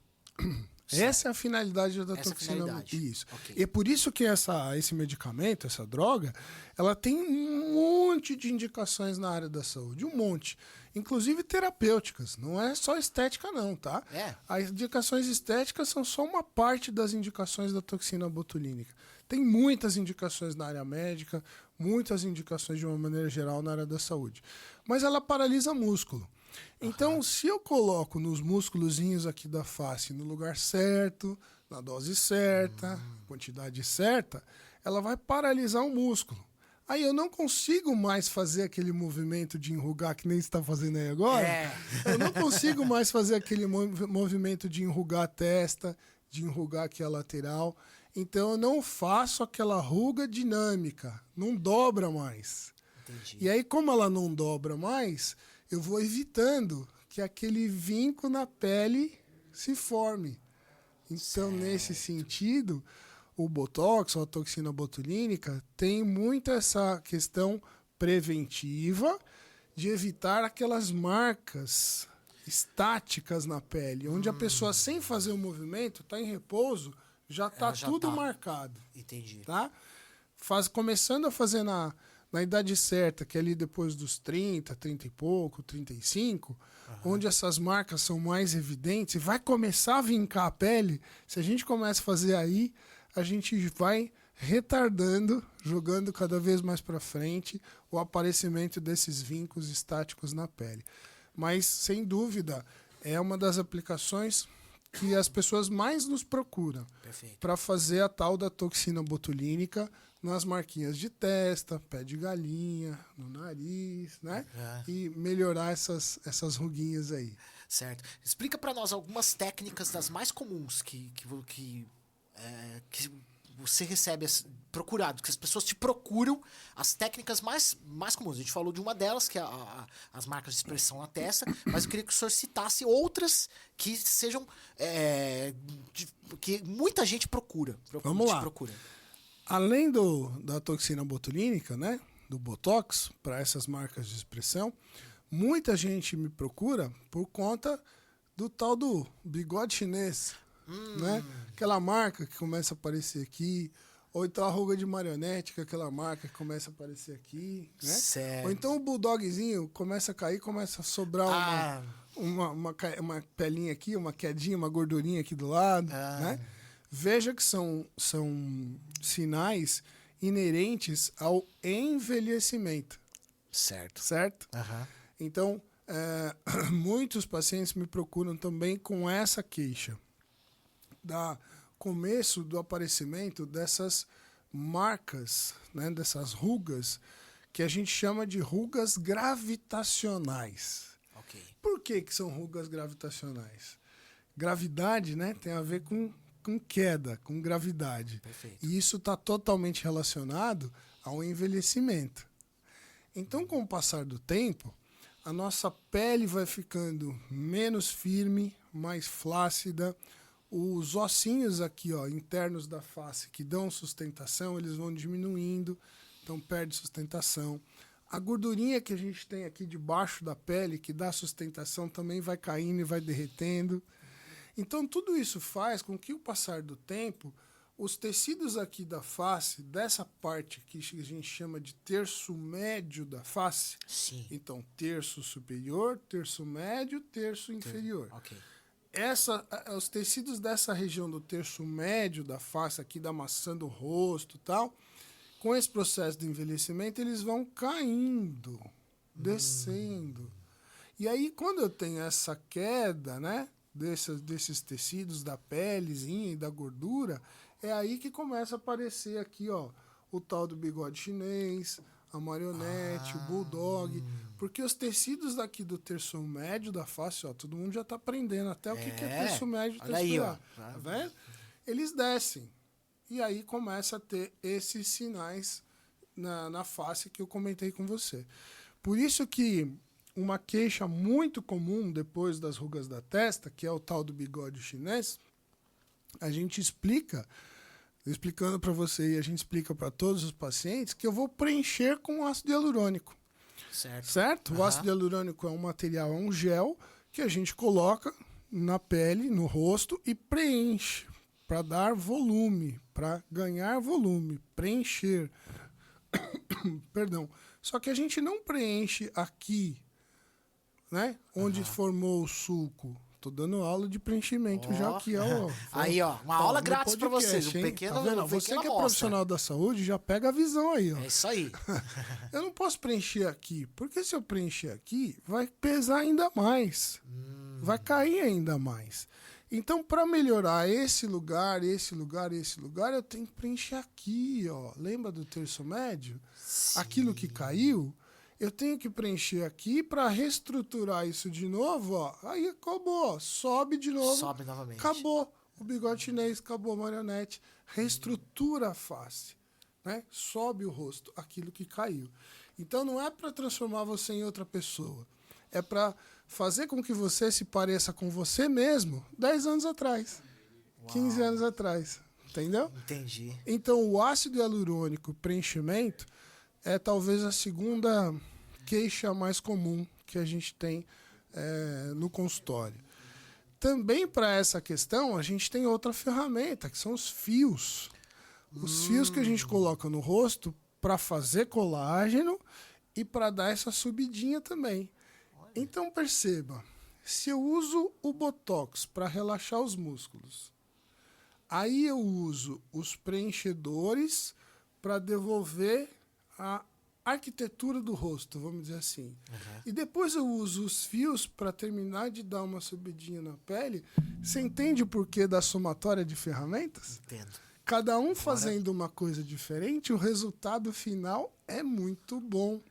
Certo. Essa é a finalidade da toxina. Isso. Okay. E é por isso que esse medicamento, essa droga, ela tem um monte de indicações na área da saúde. Um monte. Inclusive terapêuticas. Não é só estética não, tá? As indicações estéticas são só uma parte das indicações da toxina botulínica. Tem muitas indicações na área médica, muitas indicações de uma maneira geral na área da saúde. Mas ela paralisa músculo. Então, se eu coloco nos músculozinhos aqui da face no lugar certo, na dose certa, quantidade certa, ela vai paralisar o músculo. Aí eu não consigo mais fazer aquele movimento de enrugar, que nem você está fazendo aí agora. Eu não consigo mais fazer aquele movimento de enrugar a testa, de enrugar aqui a lateral. Então, eu não faço aquela ruga dinâmica, não dobra mais. Entendi. E aí, como ela não dobra mais, eu vou evitando que aquele vinco na pele se forme. Então, nesse sentido, o Botox, ou a toxina botulínica, tem muito essa questão preventiva de evitar aquelas marcas estáticas na pele, onde a pessoa, sem fazer o movimento, está em repouso, já está tudo marcado. Entendi. Tá? Começando a fazer na idade certa, que é ali depois dos 30, 30 e pouco, 35, onde essas marcas são mais evidentes, e vai começar a vincar a pele. Se a gente começa a fazer aí, a gente vai retardando, jogando cada vez mais para frente o aparecimento desses vincos estáticos na pele. Mas, sem dúvida, é uma das aplicações que as pessoas mais nos procuram para fazer a tal da toxina botulínica nas marquinhas de testa, pé de galinha, no nariz, né? E melhorar essas ruguinhas aí. Certo. Explica para nós algumas técnicas das mais comuns que você recebe procurado, que as pessoas te procuram, as técnicas mais comuns. A gente falou de uma delas, que é as marcas de expressão na testa, mas eu queria que o senhor citasse outras que sejam que muita gente procura. Vamos lá. Além da toxina botulínica, né, do Botox, para essas marcas de expressão, muita gente me procura por conta do tal do bigode chinês, né? Aquela marca que começa a aparecer aqui, ou então a ruga de marionete, que é aquela marca que começa a aparecer aqui, né? Certo. Ou então o bulldogzinho começa a cair, começa a sobrar uma pelinha aqui, uma quedinha, uma gordurinha aqui do lado, né? Veja que são sinais inerentes ao envelhecimento. Certo. Certo? Então, muitos pacientes me procuram também com essa queixa. Da começo do aparecimento dessas marcas, né, dessas rugas, que a gente chama de rugas gravitacionais. Ok. Por que são rugas gravitacionais? Gravidade, né, tem a ver com queda, com gravidade. Perfeito. E isso está totalmente relacionado ao envelhecimento. Então, com o passar do tempo, a nossa pele vai ficando menos firme, mais flácida. Os ossinhos aqui, ó, internos da face, que dão sustentação, eles vão diminuindo, então perde sustentação. A gordurinha que a gente tem aqui debaixo da pele, que dá sustentação, também vai caindo e vai derretendo. Então, tudo isso faz com que, o passar do tempo, os tecidos aqui da face, dessa parte que a gente chama de terço médio da face, Sim. então terço superior, terço médio, terço inferior. Ok. Os tecidos dessa região do terço médio da face, aqui da maçã do rosto e tal, com esse processo de envelhecimento, eles vão caindo, descendo. E aí, quando eu tenho essa queda, né, desses tecidos da pelezinha e da gordura, é aí que começa a aparecer aqui, ó, o tal do bigode chinês, a marionete, o bulldog, porque os tecidos daqui do terço médio da face, ó, todo mundo já tá aprendendo até o que é terço médio e terço superior. Tá vendo? Eles descem. E aí começa a ter esses sinais na face que eu comentei com você. Por isso que uma queixa muito comum depois das rugas da testa, que é o tal do bigode chinês, a gente explicando para você e a gente explica para todos os pacientes que eu vou preencher com ácido hialurônico. Certo? O ácido hialurônico é um material, é um gel que a gente coloca na pele, no rosto e preenche para dar volume, para ganhar volume, preencher. Perdão. Só que a gente não preenche aqui, né? Onde formou o sulco. Tô dando aula de preenchimento já aqui, ó. Aí, ó, uma aula grátis para vocês. Um pequeno, tá vendo? Você que é profissional da saúde, já pega a visão aí, ó. É isso aí. Eu não posso preencher aqui, porque se eu preencher aqui, vai pesar ainda mais. Vai cair ainda mais. Então, para melhorar esse lugar, eu tenho que preencher aqui, ó. Lembra do terço médio? Sim. Aquilo que caiu, eu tenho que preencher aqui para reestruturar isso de novo, ó. Aí acabou, sobe de novo. Sobe novamente. Acabou o bigode chinês, acabou a marionete. Reestrutura a face, né? Sobe o rosto, aquilo que caiu. Então não é para transformar você em outra pessoa. É para fazer com que você se pareça com você mesmo 10 anos atrás, 15 anos atrás. Entendeu? Entendi. Então o ácido hialurônico preenchimento é talvez a segunda queixa mais comum que a gente tem no consultório. Também para essa questão, a gente tem outra ferramenta, que são os fios. Os fios que a gente coloca no rosto para fazer colágeno e para dar essa subidinha também. Então perceba, se eu uso o Botox para relaxar os músculos, aí eu uso os preenchedores para devolver a arquitetura do rosto, vamos dizer assim. E depois eu uso os fios para terminar de dar uma subidinha na pele. Você entende o porquê da somatória de ferramentas? Entendo. Cada um fazendo uma coisa diferente, o resultado final é muito bom.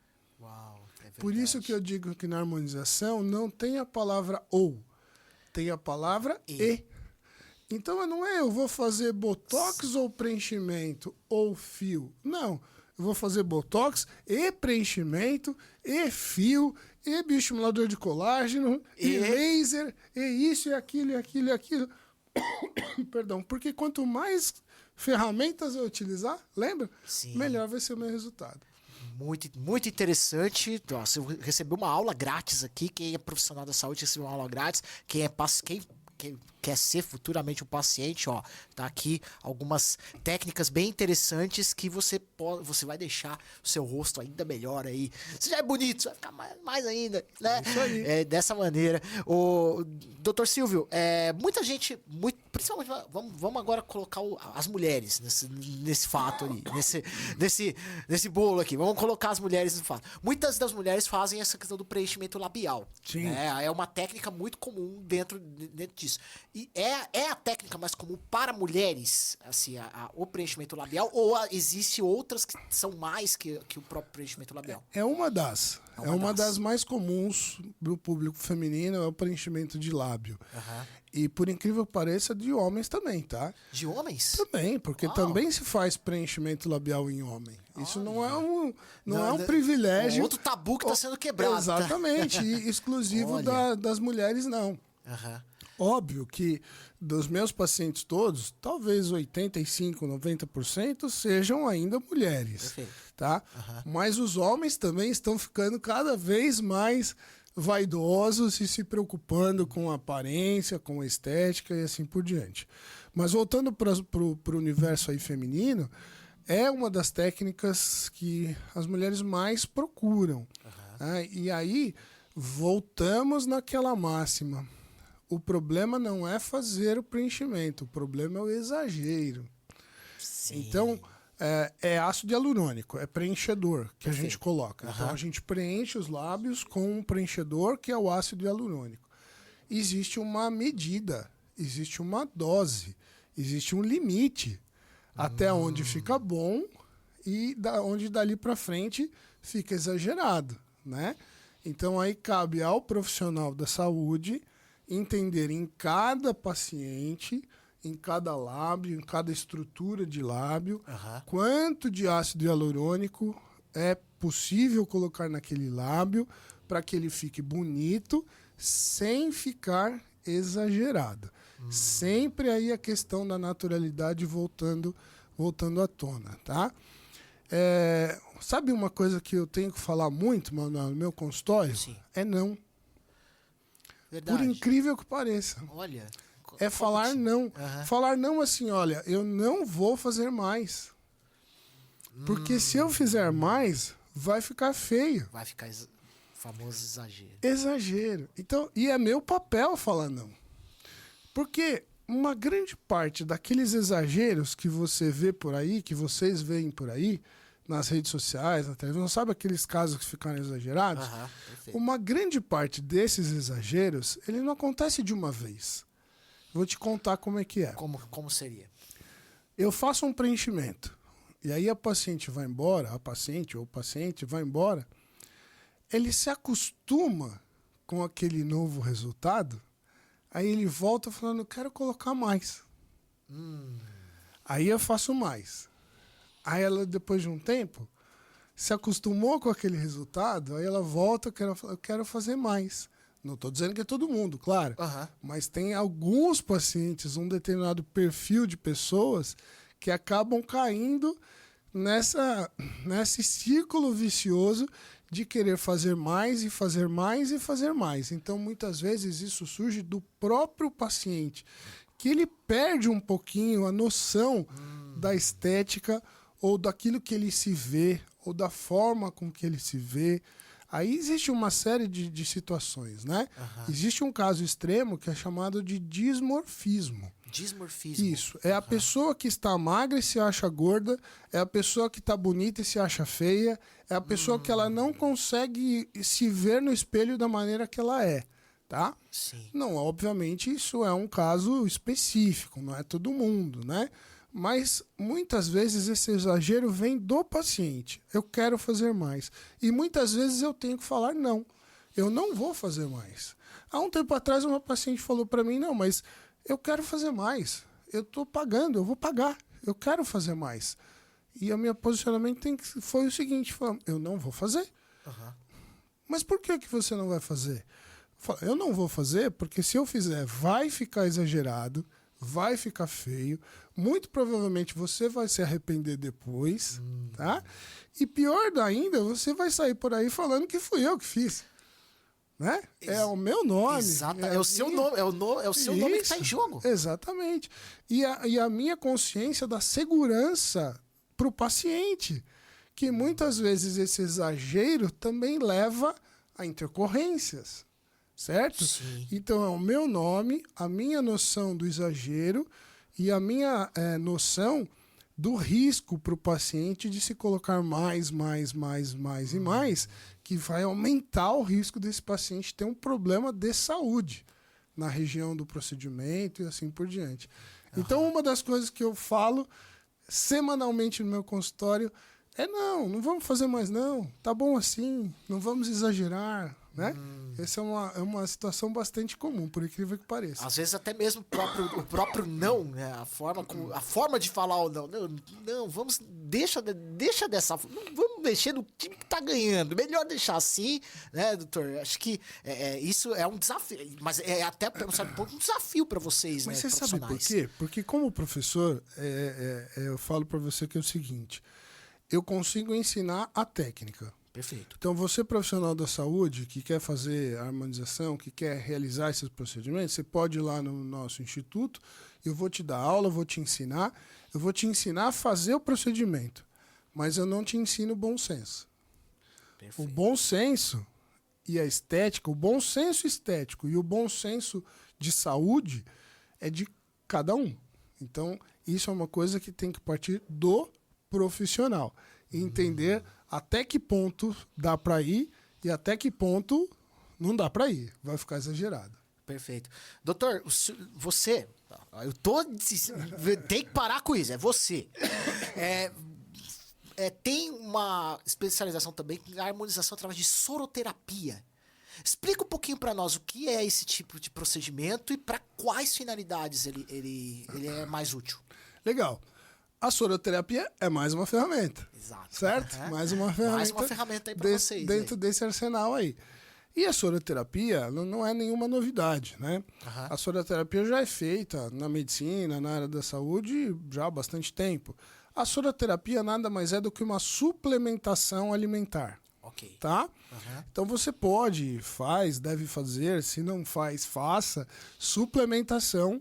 Uau, é verdade. Por isso que eu digo que na harmonização não tem a palavra ou, tem a palavra e. Então não é eu vou fazer botox ou preenchimento ou fio. Não. Eu vou fazer botox e preenchimento, e fio, e bioestimulador de colágeno, e laser, e isso, e aquilo, e aquilo, e aquilo. Perdão, porque quanto mais ferramentas eu utilizar, lembra? Sim. Melhor vai ser o meu resultado. Muito interessante. Você recebeu uma aula grátis aqui. Quem é profissional da saúde recebeu uma aula grátis. Quem quer ser futuramente um paciente, ó, tá aqui algumas técnicas bem interessantes que você vai deixar o seu rosto ainda melhor aí. Você já é bonito, você vai ficar mais ainda, né? Isso aí. Dessa maneira. O Dr. Silvio, muita gente, principalmente, vamos agora colocar as mulheres nesse fato ali, nesse bolo aqui. Vamos colocar as mulheres no fato. Muitas das mulheres fazem essa questão do preenchimento labial. Sim. Né? É uma técnica muito comum dentro disso. E é a técnica mais comum para mulheres, assim, o preenchimento labial, ou existe outras que são mais que o próprio preenchimento labial? É uma das. É uma das mais comuns do público feminino, é o preenchimento de lábio. Aham. E por incrível que pareça, de homens também, tá? De homens? Também, porque Uau. também se faz preenchimento labial em homem. Isso não é um privilégio. Outro tabu que está sendo quebrado. Exatamente, e exclusivo Olha. das mulheres, não. Aham. Óbvio que dos meus pacientes todos, talvez 85%, 90% sejam ainda mulheres. Perfeito. Tá? Mas os homens também estão ficando cada vez mais vaidosos e se preocupando com a aparência, com a estética e assim por diante. Mas voltando para o universo aí feminino, é uma das técnicas que as mulheres mais procuram. Né? E aí, voltamos naquela máxima. O problema não é fazer o preenchimento, o problema é o exagero. Sim. Então, é ácido hialurônico, é preenchedor que a gente coloca. Então, a gente preenche os lábios com um preenchedor que é o ácido hialurônico. Existe uma medida, existe uma dose, existe um limite até onde fica bom e onde dali para frente fica exagerado, né? Então, aí cabe ao profissional da saúde entender em cada paciente, em cada lábio, em cada estrutura de lábio, quanto de ácido hialurônico é possível colocar naquele lábio para que ele fique bonito, sem ficar exagerado. Sempre aí a questão da naturalidade voltando à tona, tá? Sabe uma coisa que eu tenho que falar muito, Manuel, no meu consultório? Sim. É não. Verdade. Por incrível que pareça. Olha. É falar não. Aham. Falar não assim, olha, eu não vou fazer mais. Porque se eu fizer mais, vai ficar feio. Vai ficar famoso exagero. Exagero. Então, e é meu papel falar não. Porque uma grande parte daqueles exageros que você vê por aí, que vocês veem por aí, nas redes sociais, na televisão, sabe aqueles casos que ficaram exagerados? Perfeito. Uma grande parte desses exageros, ele não acontece de uma vez. Vou te contar como é que é. Como seria? Eu faço um preenchimento. E aí a paciente vai embora, a paciente ou o paciente vai embora, ele se acostuma com aquele novo resultado, aí ele volta falando, eu quero colocar mais. Aí eu faço mais. Aí ela, depois de um tempo, se acostumou com aquele resultado, aí ela volta, eu quero fazer mais. Não estou dizendo que é todo mundo, claro. Mas tem alguns pacientes, um determinado perfil de pessoas que acabam caindo nesse círculo vicioso de querer fazer mais e fazer mais e fazer mais. Então, muitas vezes, isso surge do próprio paciente, que ele perde um pouquinho a noção da estética ou daquilo que ele se vê, ou da forma com que ele se vê. Aí existe uma série de situações, né? Existe um caso extremo que é chamado de dismorfismo. Dismorfismo. Isso. É a pessoa que está magra e se acha gorda, é a pessoa que está bonita e se acha feia, é a pessoa que ela não consegue se ver no espelho da maneira que ela é, tá? Sim. Não, obviamente isso é um caso específico, não é todo mundo, né? Mas muitas vezes esse exagero vem do paciente. Eu quero fazer mais. E muitas vezes eu tenho que falar não. Eu não vou fazer mais. Há um tempo atrás uma paciente falou para mim, não, mas eu quero fazer mais. Eu estou pagando, eu vou pagar. Eu quero fazer mais. E o meu posicionamento foi o seguinte, eu não vou fazer. Mas por que você não vai fazer? Eu não vou fazer porque se eu fizer vai ficar exagerado, vai ficar feio, muito provavelmente você vai se arrepender depois, tá? E pior ainda, você vai sair por aí falando que fui eu que fiz. né? É o meu nome. Exato. É o seu nome, é o seu nome que está em jogo. Exatamente. E a minha consciência da segurança para o paciente, que muitas vezes esse exagero também leva a intercorrências, certo? Sim. Então é o meu nome, a minha noção do exagero e a minha noção do risco para o paciente de se colocar mais e mais, que vai aumentar o risco desse paciente ter um problema de saúde na região do procedimento e assim por diante. Então, uma das coisas que eu falo semanalmente no meu consultório é não vamos fazer mais não, tá bom assim, não vamos exagerar, né? Essa é uma situação bastante comum, por incrível que pareça. Às vezes até mesmo o próprio não, né? A forma de falar o não, vamos, deixa dessa, não vamos mexer no time que tá ganhando, melhor deixar assim, né, doutor? Acho que isso é um desafio, mas é até, por um certo ponto, um desafio para vocês, mas né, você sabe por quê? Porque como professor, eu falo para você que é o seguinte, eu consigo ensinar a técnica. Perfeito. Então, você profissional da saúde que quer fazer a harmonização, que quer realizar esses procedimentos, você pode ir lá no nosso instituto, eu vou te dar aula, eu vou te ensinar a fazer o procedimento, mas eu não te ensino o bom senso. Perfeito. O bom senso e a estética, o bom senso estético e o bom senso de saúde é de cada um. Então, isso é uma coisa que tem que partir do profissional. E entender até que ponto dá para ir e até que ponto não dá para ir. Vai ficar exagerado. Perfeito. Doutor, você... Eu tem que parar com isso, é você. Tem uma especialização também em harmonização através de soroterapia. Explica um pouquinho para nós o que é esse tipo de procedimento e para quais finalidades ele é mais útil. Legal. A soroterapia é mais uma ferramenta. Exato. Certo? Mais uma ferramenta. Mais uma ferramenta aí para vocês. Dentro desse arsenal aí. E a soroterapia não é nenhuma novidade, né? A soroterapia já é feita na medicina, na área da saúde, já há bastante tempo. A soroterapia nada mais é do que uma suplementação alimentar. Ok. Tá? Então você deve fazer, se não faz, faça suplementação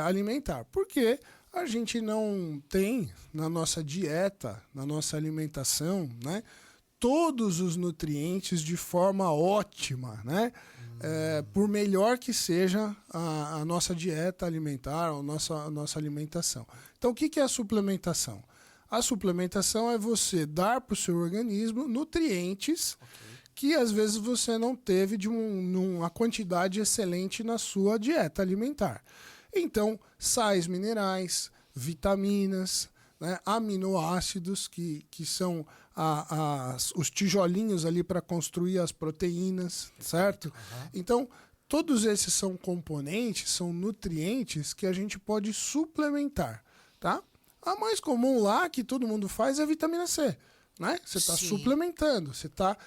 alimentar. Por quê? A gente não tem na nossa dieta, na nossa alimentação, né, todos os nutrientes de forma ótima, né? Por melhor que seja a nossa dieta alimentar, a nossa alimentação. Então, o que é a suplementação? A suplementação é você dar para o seu organismo nutrientes que às vezes você não teve de uma quantidade excelente na sua dieta alimentar. Então, sais minerais, vitaminas, né, aminoácidos, que são os tijolinhos ali para construir as proteínas, certo? Então, todos esses são componentes, são nutrientes que a gente pode suplementar, tá? A mais comum lá, que todo mundo faz, é a vitamina C, né? Você está suplementando, você está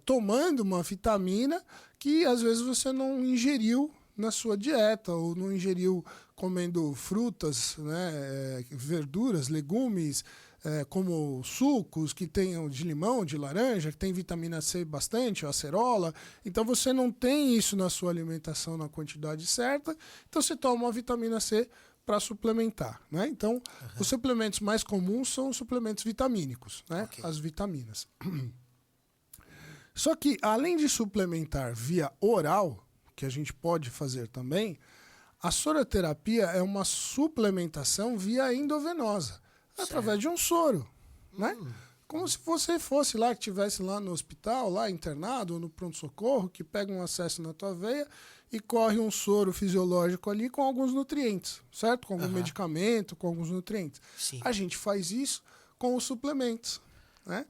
tomando uma vitamina que às vezes você não ingeriu na sua dieta, ou não ingeriu comendo frutas, né, verduras, legumes, como sucos que tenham de limão, de laranja, que tem vitamina C bastante, acerola. Então você não tem isso na sua alimentação na quantidade certa, então você toma uma vitamina C para suplementar, né? Então, os suplementos mais comuns são os suplementos vitamínicos, né? As vitaminas. Só que, além de suplementar via oral, que a gente pode fazer também, a soroterapia é uma suplementação via endovenosa, através de um soro, né? Como se você fosse lá, que estivesse lá no hospital, lá internado, ou no pronto-socorro, que pega um acesso na tua veia e corre um soro fisiológico ali com alguns nutrientes, certo? Com algum medicamento, com alguns nutrientes. Sim. A gente faz isso com os suplementos, né?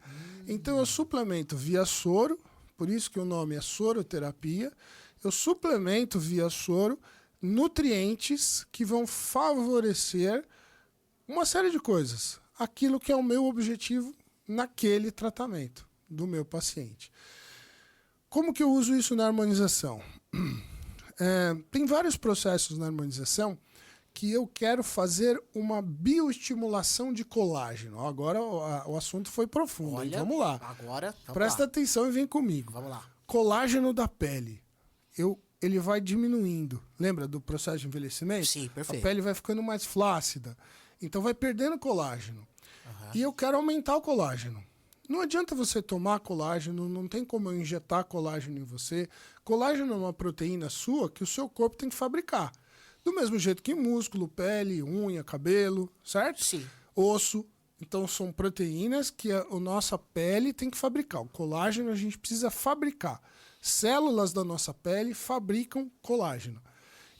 Então eu suplemento via soro, por isso que o nome é soroterapia. Eu suplemento via soro nutrientes que vão favorecer uma série de coisas. Aquilo que é o meu objetivo naquele tratamento do meu paciente. Como que eu uso isso na harmonização? Tem vários processos na harmonização que eu quero fazer uma bioestimulação de colágeno. Agora o assunto foi profundo. Olha, vamos lá. Agora, Presta atenção e vem comigo. Vamos lá. Colágeno da pele. Ele vai diminuindo. Lembra do processo de envelhecimento? Sim, perfeito. A pele vai ficando mais flácida. Então vai perdendo colágeno. E eu quero aumentar o colágeno. Não adianta você tomar colágeno, não tem como eu injetar colágeno em você. Colágeno é uma proteína sua que o seu corpo tem que fabricar. Do mesmo jeito que músculo, pele, unha, cabelo, certo? Sim. Osso. Então são proteínas que a nossa pele tem que fabricar. O colágeno a gente precisa fabricar. Células da nossa pele fabricam colágeno.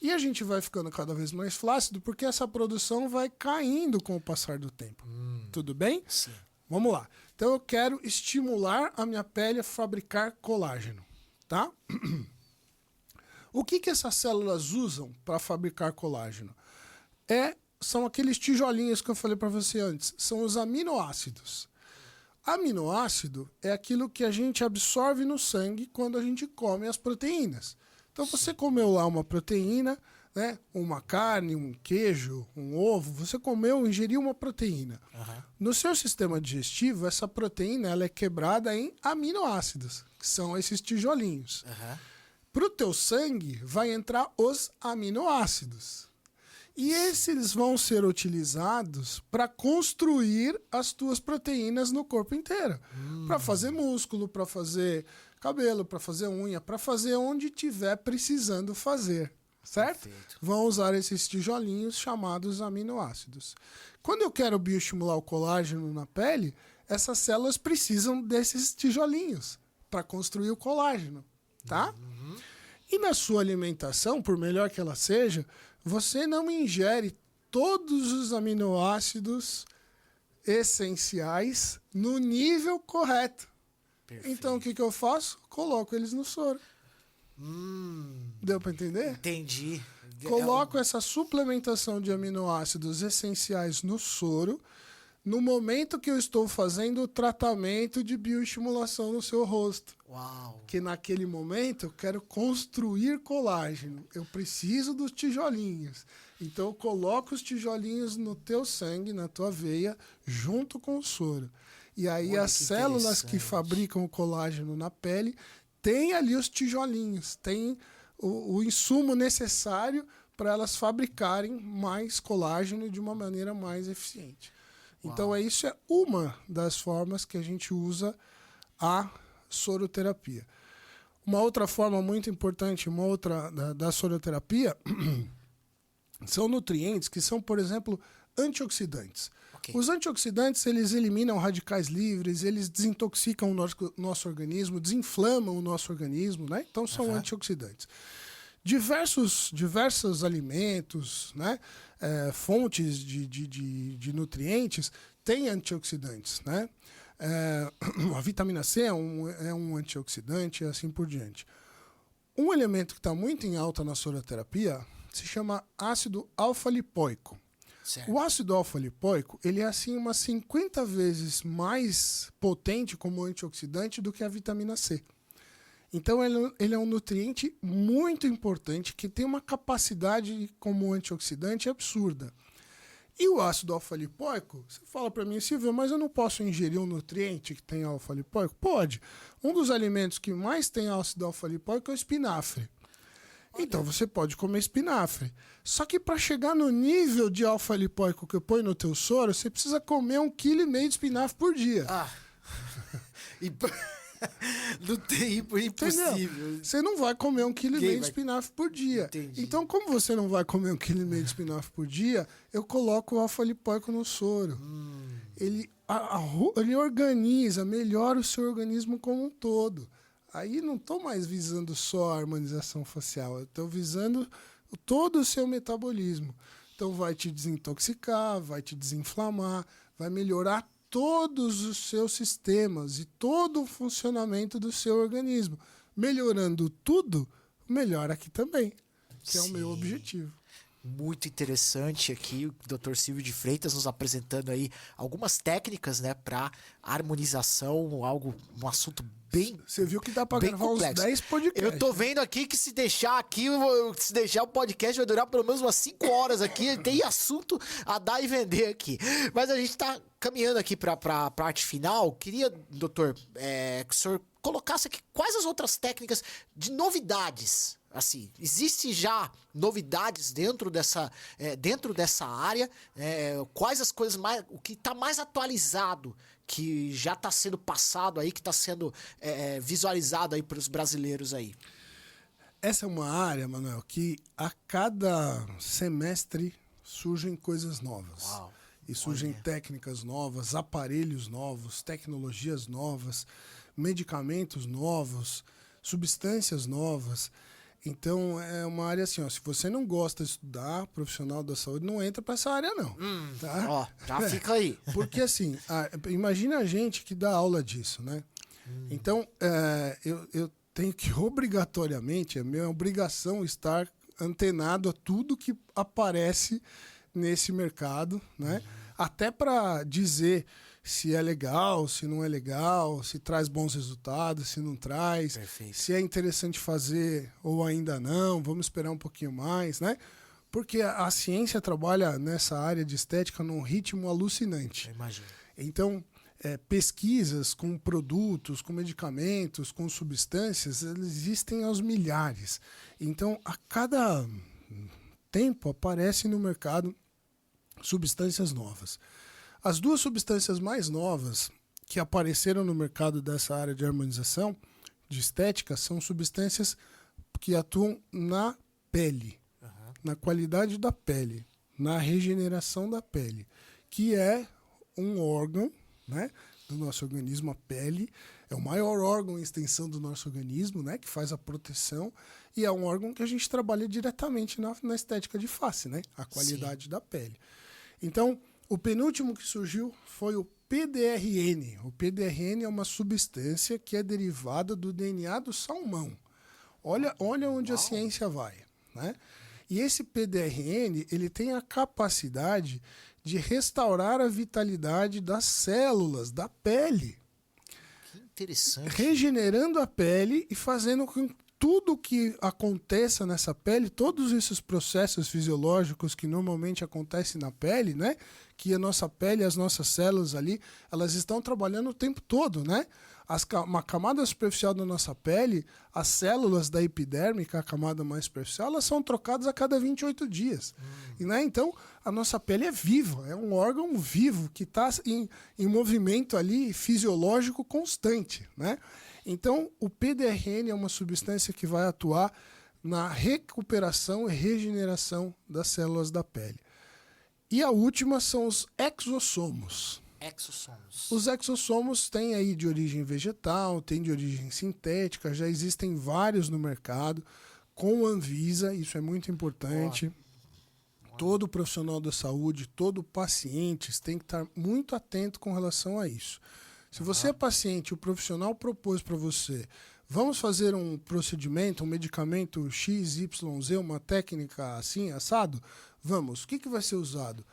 E a gente vai ficando cada vez mais flácido porque essa produção vai caindo com o passar do tempo. Tudo bem? Sim. Vamos lá. Então eu quero estimular a minha pele a fabricar colágeno, tá? O que essas células usam para fabricar colágeno? São aqueles tijolinhos que eu falei para você antes. São os aminoácidos. Aminoácido é aquilo que a gente absorve no sangue quando a gente come as proteínas. Então, você comeu lá uma proteína, né? Uma carne, um queijo, um ovo. Você ingeriu uma proteína. No seu sistema digestivo, essa proteína ela é quebrada em aminoácidos, que são esses tijolinhos. Para o teu sangue, vai entrar os aminoácidos. E esses vão ser utilizados para construir as tuas proteínas no corpo inteiro. Para fazer músculo, para fazer cabelo, para fazer unha, para fazer onde tiver precisando fazer. Certo? Perfeito. Vão usar esses tijolinhos chamados aminoácidos. Quando eu quero bioestimular o colágeno na pele, essas células precisam desses tijolinhos para construir o colágeno. Tá? E na sua alimentação, por melhor que ela seja, você não ingere todos os aminoácidos essenciais no nível correto. Perfeito. Então, o que eu faço? Coloco eles no soro. Deu para entender? Entendi. Coloco essa suplementação de aminoácidos essenciais no soro no momento que eu estou fazendo o tratamento de bioestimulação no seu rosto. Uau. Que naquele momento eu quero construir colágeno. Eu preciso dos tijolinhos. Então eu coloco os tijolinhos no teu sangue, na tua veia, junto com o soro. E aí Olha as que células que interessante. fabricam o colágeno na pele têm ali os tijolinhos, têm o insumo necessário para elas fabricarem mais colágeno de uma maneira mais eficiente. Então, isso é uma das formas que a gente usa a soroterapia. Uma outra forma muito importante, da soroterapia, são nutrientes que são, por exemplo, antioxidantes. Ok. Os antioxidantes, eles eliminam radicais livres, eles desintoxicam o nosso organismo, desinflamam o nosso organismo, né? Então, são antioxidantes. Diversos alimentos, né? Fontes de nutrientes têm antioxidantes, né? A vitamina C é um antioxidante e assim por diante. Um elemento que está muito em alta na soroterapia se chama ácido alfa-lipoico. Certo. O ácido alfa-lipoico, ele é assim umas 50 vezes mais potente como antioxidante do que a vitamina C. Então, ele é um nutriente muito importante que tem uma capacidade como antioxidante absurda. E o ácido alfa-lipoico, você fala para mim, Silvio, mas eu não posso ingerir um nutriente que tem alfa-lipoico? Pode. Um dos alimentos que mais tem ácido alfa-lipoico é o espinafre. Então, você pode comer espinafre. Só que para chegar no nível de alfa-lipoico que eu ponho no teu soro, você precisa comer 1,5 kg de espinafre por dia. Não tem, impossível. Entendeu? Você não vai comer 1,5 kg de espinafre por dia. Entendi. Então, como você não vai comer 1,5 kg de espinafre por dia, eu coloco o alfa-lipoico no soro. Ele organiza, melhora o seu organismo como um todo. Aí não estou mais visando só a harmonização facial, eu estou visando todo o seu metabolismo. Então vai te desintoxicar, vai te desinflamar, vai melhorar todos os seus sistemas e todo o funcionamento do seu organismo. Melhorando tudo, melhora aqui também, que é o meu objetivo. Muito interessante aqui o Dr. Silvio de Freitas nos apresentando aí algumas técnicas, né, para harmonização, um assunto bem. Você viu que dá para bem gravar complexo. uns 10 podcasts. Eu tô vendo aqui que se deixar o podcast vai durar pelo menos umas 5 horas aqui, tem assunto a dar e vender aqui. Mas a gente tá caminhando aqui para a parte final. Queria, doutor, que o senhor colocasse aqui quais as outras técnicas de novidades. Assim, existe já novidades dentro dessa área? Quais as coisas mais, o que está mais atualizado, que já está sendo passado aí, que está sendo visualizado aí para os brasileiros aí? Essa é uma área, Manuel, que a cada semestre surgem coisas novas. Uau. E surgem técnicas novas, aparelhos novos, tecnologias novas, medicamentos novos, substâncias novas. Então, é uma área assim, ó, se você não gosta de estudar, profissional da saúde, não entra para essa área, não. Tá? Ó, já fica aí. Porque, assim, imagina a gente que dá aula disso, né? Então, eu tenho que, obrigatoriamente, é minha obrigação estar antenado a tudo que aparece nesse mercado, né? Até para dizer se é legal, se não é legal, se traz bons resultados, se não traz, Perfeito. se é interessante fazer ou ainda não, vamos esperar um pouquinho mais, né? Porque a ciência trabalha nessa área de estética num ritmo alucinante. Eu imagino. Então, pesquisas com produtos, com medicamentos, com substâncias, elas existem aos milhares. Então, a cada tempo aparece no mercado substâncias novas. As duas substâncias mais novas que apareceram no mercado dessa área de harmonização, de estética, são substâncias que atuam na pele, na qualidade da pele, na regeneração da pele, que é um órgão, né, do nosso organismo. A pele é o maior órgão em extensão do nosso organismo, né, que faz a proteção, e é um órgão que a gente trabalha diretamente na estética de face, né, a qualidade da pele. Então, o penúltimo que surgiu foi o PDRN. O PDRN é uma substância que é derivada do DNA do salmão. Olha onde a ciência vai, né? E esse PDRN, ele tem a capacidade de restaurar a vitalidade das células da pele. Que interessante. Regenerando a pele e fazendo com que tudo que aconteça nessa pele, todos esses processos fisiológicos que normalmente acontecem na pele, né? Que a nossa pele, as nossas células ali, elas estão trabalhando o tempo todo, né? Uma camada superficial da nossa pele, as células da epiderme, que é a camada mais superficial, elas são trocadas a cada 28 dias. E, né? Então, a nossa pele é viva, é um órgão vivo que está em movimento ali fisiológico constante, né? Então, o PDRN é uma substância que vai atuar na recuperação e regeneração das células da pele. E a última são os exossomos. Exossomos. Os exossomos têm aí de origem vegetal, têm de origem sintética, já existem vários no mercado, com Anvisa, isso é muito importante. Todo profissional da saúde, todo paciente tem que estar muito atento com relação a isso. Se você é paciente, o profissional propôs para você, vamos fazer um procedimento, um medicamento XYZ, uma técnica assim, assado? Vamos. O que vai ser usado?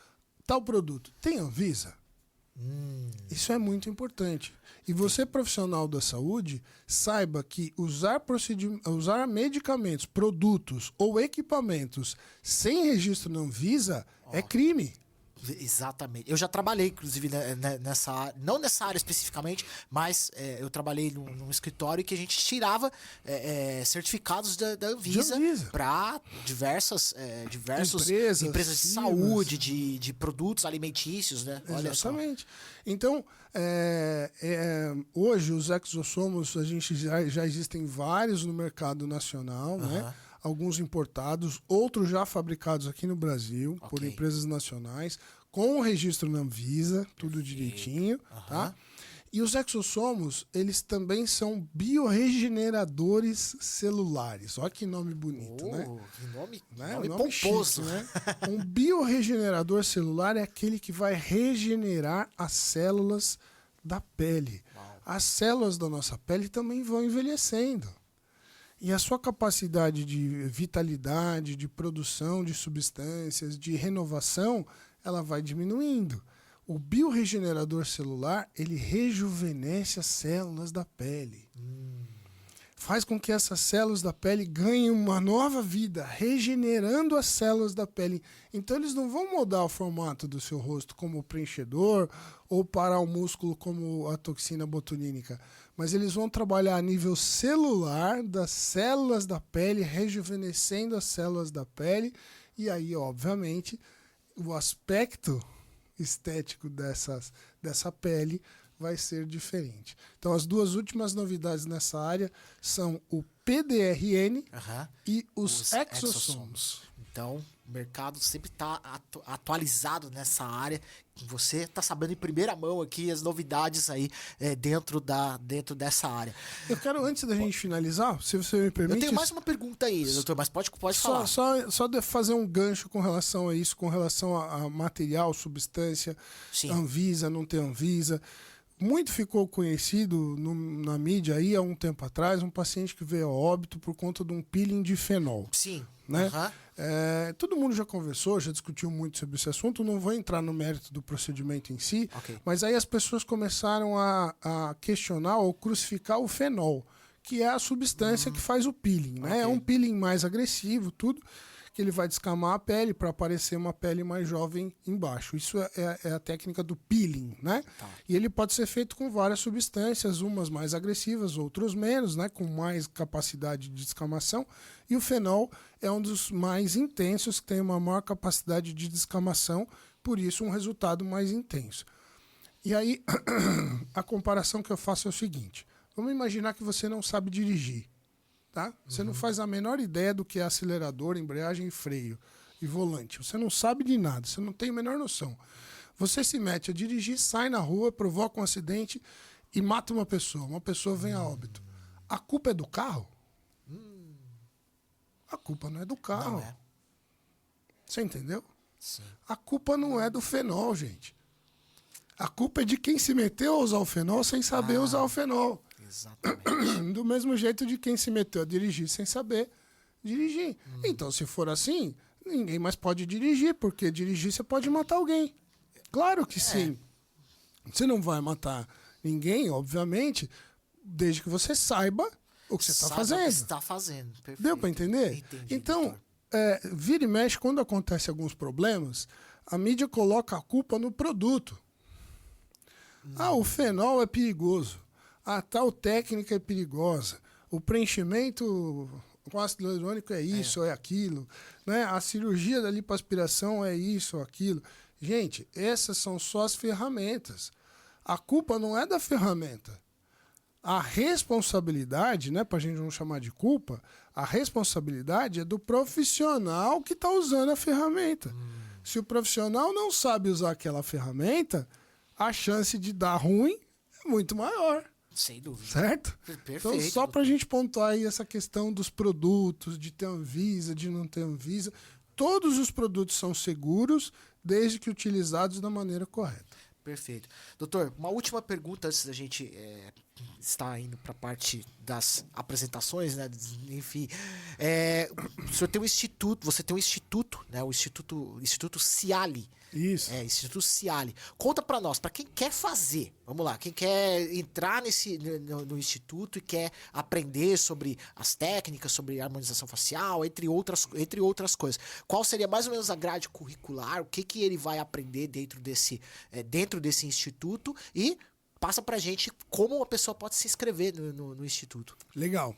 Tal produto. Tem Anvisa? Isso é muito importante. E você, profissional da saúde, saiba que usar medicamentos, produtos ou equipamentos sem registro na Anvisa é crime. Exatamente. Eu já trabalhei, inclusive, nessa área, não nessa área especificamente, mas eu trabalhei num escritório que a gente tirava certificados da Anvisa para diversas empresas de saúde, de produtos alimentícios, né? Exatamente. Então, hoje os exossomos, a gente já existem vários no mercado nacional, né? Alguns importados, outros já fabricados aqui no Brasil, por empresas nacionais, com o registro na Anvisa, tudo direitinho, tá? E os exossomos, eles também são bioregeneradores celulares. Olha que nome bonito, né? Que nome, né? nome Nome pomposo. chique, né? Um bioregenerador celular é aquele que vai regenerar as células da pele. As células da nossa pele também vão envelhecendo. E a sua capacidade de vitalidade, de produção de substâncias, de renovação, ela vai diminuindo. O bioregenerador celular, ele rejuvenesce as células da pele. faz com que essas células da pele ganhem uma nova vida, regenerando as células da pele. Então eles não vão mudar o formato do seu rosto como preenchedor ou parar o músculo como a toxina botulínica, mas eles vão trabalhar a nível celular das células da pele, rejuvenescendo as células da pele, e aí, obviamente, o aspecto estético dessa pele vai ser diferente. Então, as duas últimas novidades nessa área são o PDRN e os exossomos. Então, o mercado sempre está atualizado nessa área. Você está sabendo em primeira mão aqui as novidades aí dentro dessa área. Eu quero, antes da gente finalizar, se você me permite... Eu tenho mais uma pergunta aí, doutor, mas pode falar. Só de fazer um gancho com relação a isso, com relação a material, substância, Sim. Anvisa, não tem Anvisa. Muito ficou conhecido na mídia aí há um tempo atrás, um paciente que veio a óbito por conta de um peeling de fenol. Sim. Né? Todo mundo já conversou, já discutiu muito sobre esse assunto, não vou entrar no mérito do procedimento em si, mas aí as pessoas começaram a questionar ou crucificar o fenol, que é a substância que faz o peeling. Né? É um peeling mais agressivo, tudo, que ele vai descamar a pele para aparecer uma pele mais jovem embaixo. Isso é a técnica do peeling, né? Tá. E ele pode ser feito com várias substâncias, umas mais agressivas, outras menos, né? Com mais capacidade de descamação. E o fenol é um dos mais intensos, que tem uma maior capacidade de descamação, por isso um resultado mais intenso. E aí, a comparação que eu faço é o seguinte. Vamos imaginar que você não sabe dirigir. Tá? Você não faz a menor ideia do que é acelerador, embreagem, freio e volante. Você não sabe de nada, você não tem a menor noção. Você se mete a dirigir, sai na rua, provoca um acidente e mata uma pessoa vem a óbito. A culpa é do carro? A culpa não é do carro. Não é. Você entendeu? Sim. A culpa não é do fenol, gente. A culpa é de quem se meteu a usar o fenol sem saber usar o fenol. Exatamente. Do mesmo jeito de quem se meteu a dirigir sem saber dirigir. Então, se for assim, ninguém mais pode dirigir, porque dirigir você pode matar alguém. Claro que sim. Você não vai matar ninguém, obviamente, desde que você saiba o que você está fazendo. O que você está fazendo. Perfeito. Deu para entender? Entendi, então, vira e mexe, quando acontece alguns problemas, a mídia coloca a culpa no produto. O fenol é perigoso. A tal técnica é perigosa. O preenchimento com ácido hialurônico é isso, é aquilo. Né? A cirurgia da lipoaspiração é isso ou aquilo. Gente, essas são só as ferramentas. A culpa não é da ferramenta. A responsabilidade, né, para a gente não chamar de culpa, a responsabilidade é do profissional que está usando a ferramenta. Se o profissional não sabe usar aquela ferramenta, a chance de dar ruim é muito maior. Sem dúvida. Certo? Perfeito. Então, só para a gente pontuar aí essa questão dos produtos, de ter Anvisa, de não ter Anvisa, todos os produtos são seguros, desde que utilizados da maneira correta. Perfeito. Doutor, uma última pergunta antes da gente estar indo para a parte das apresentações, né? Enfim, o senhor tem um instituto, você tem um instituto, né? O Instituto Ciali. Isso. Instituto Ciali. Conta para nós, para quem quer fazer, vamos lá, quem quer entrar no instituto e quer aprender sobre as técnicas, sobre harmonização facial, entre outras coisas. Qual seria mais ou menos a grade curricular? O que ele vai aprender dentro desse instituto? E passa pra gente como a pessoa pode se inscrever no instituto. Legal.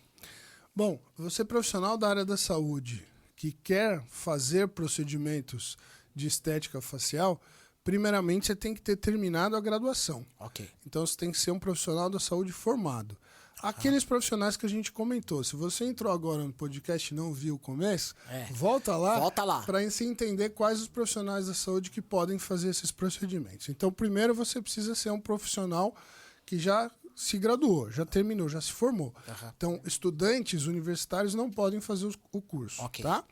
Bom, você é profissional da área da saúde que quer fazer procedimentos de estética facial, primeiramente você tem que ter terminado a graduação. Ok. Então você tem que ser um profissional da saúde formado. Aqueles profissionais que a gente comentou, se você entrou agora no podcast e não viu o começo, volta lá para você entender quais os profissionais da saúde que podem fazer esses procedimentos. Então, primeiro você precisa ser um profissional que já se graduou, já terminou, já se formou. Então, estudantes universitários não podem fazer o curso, tá?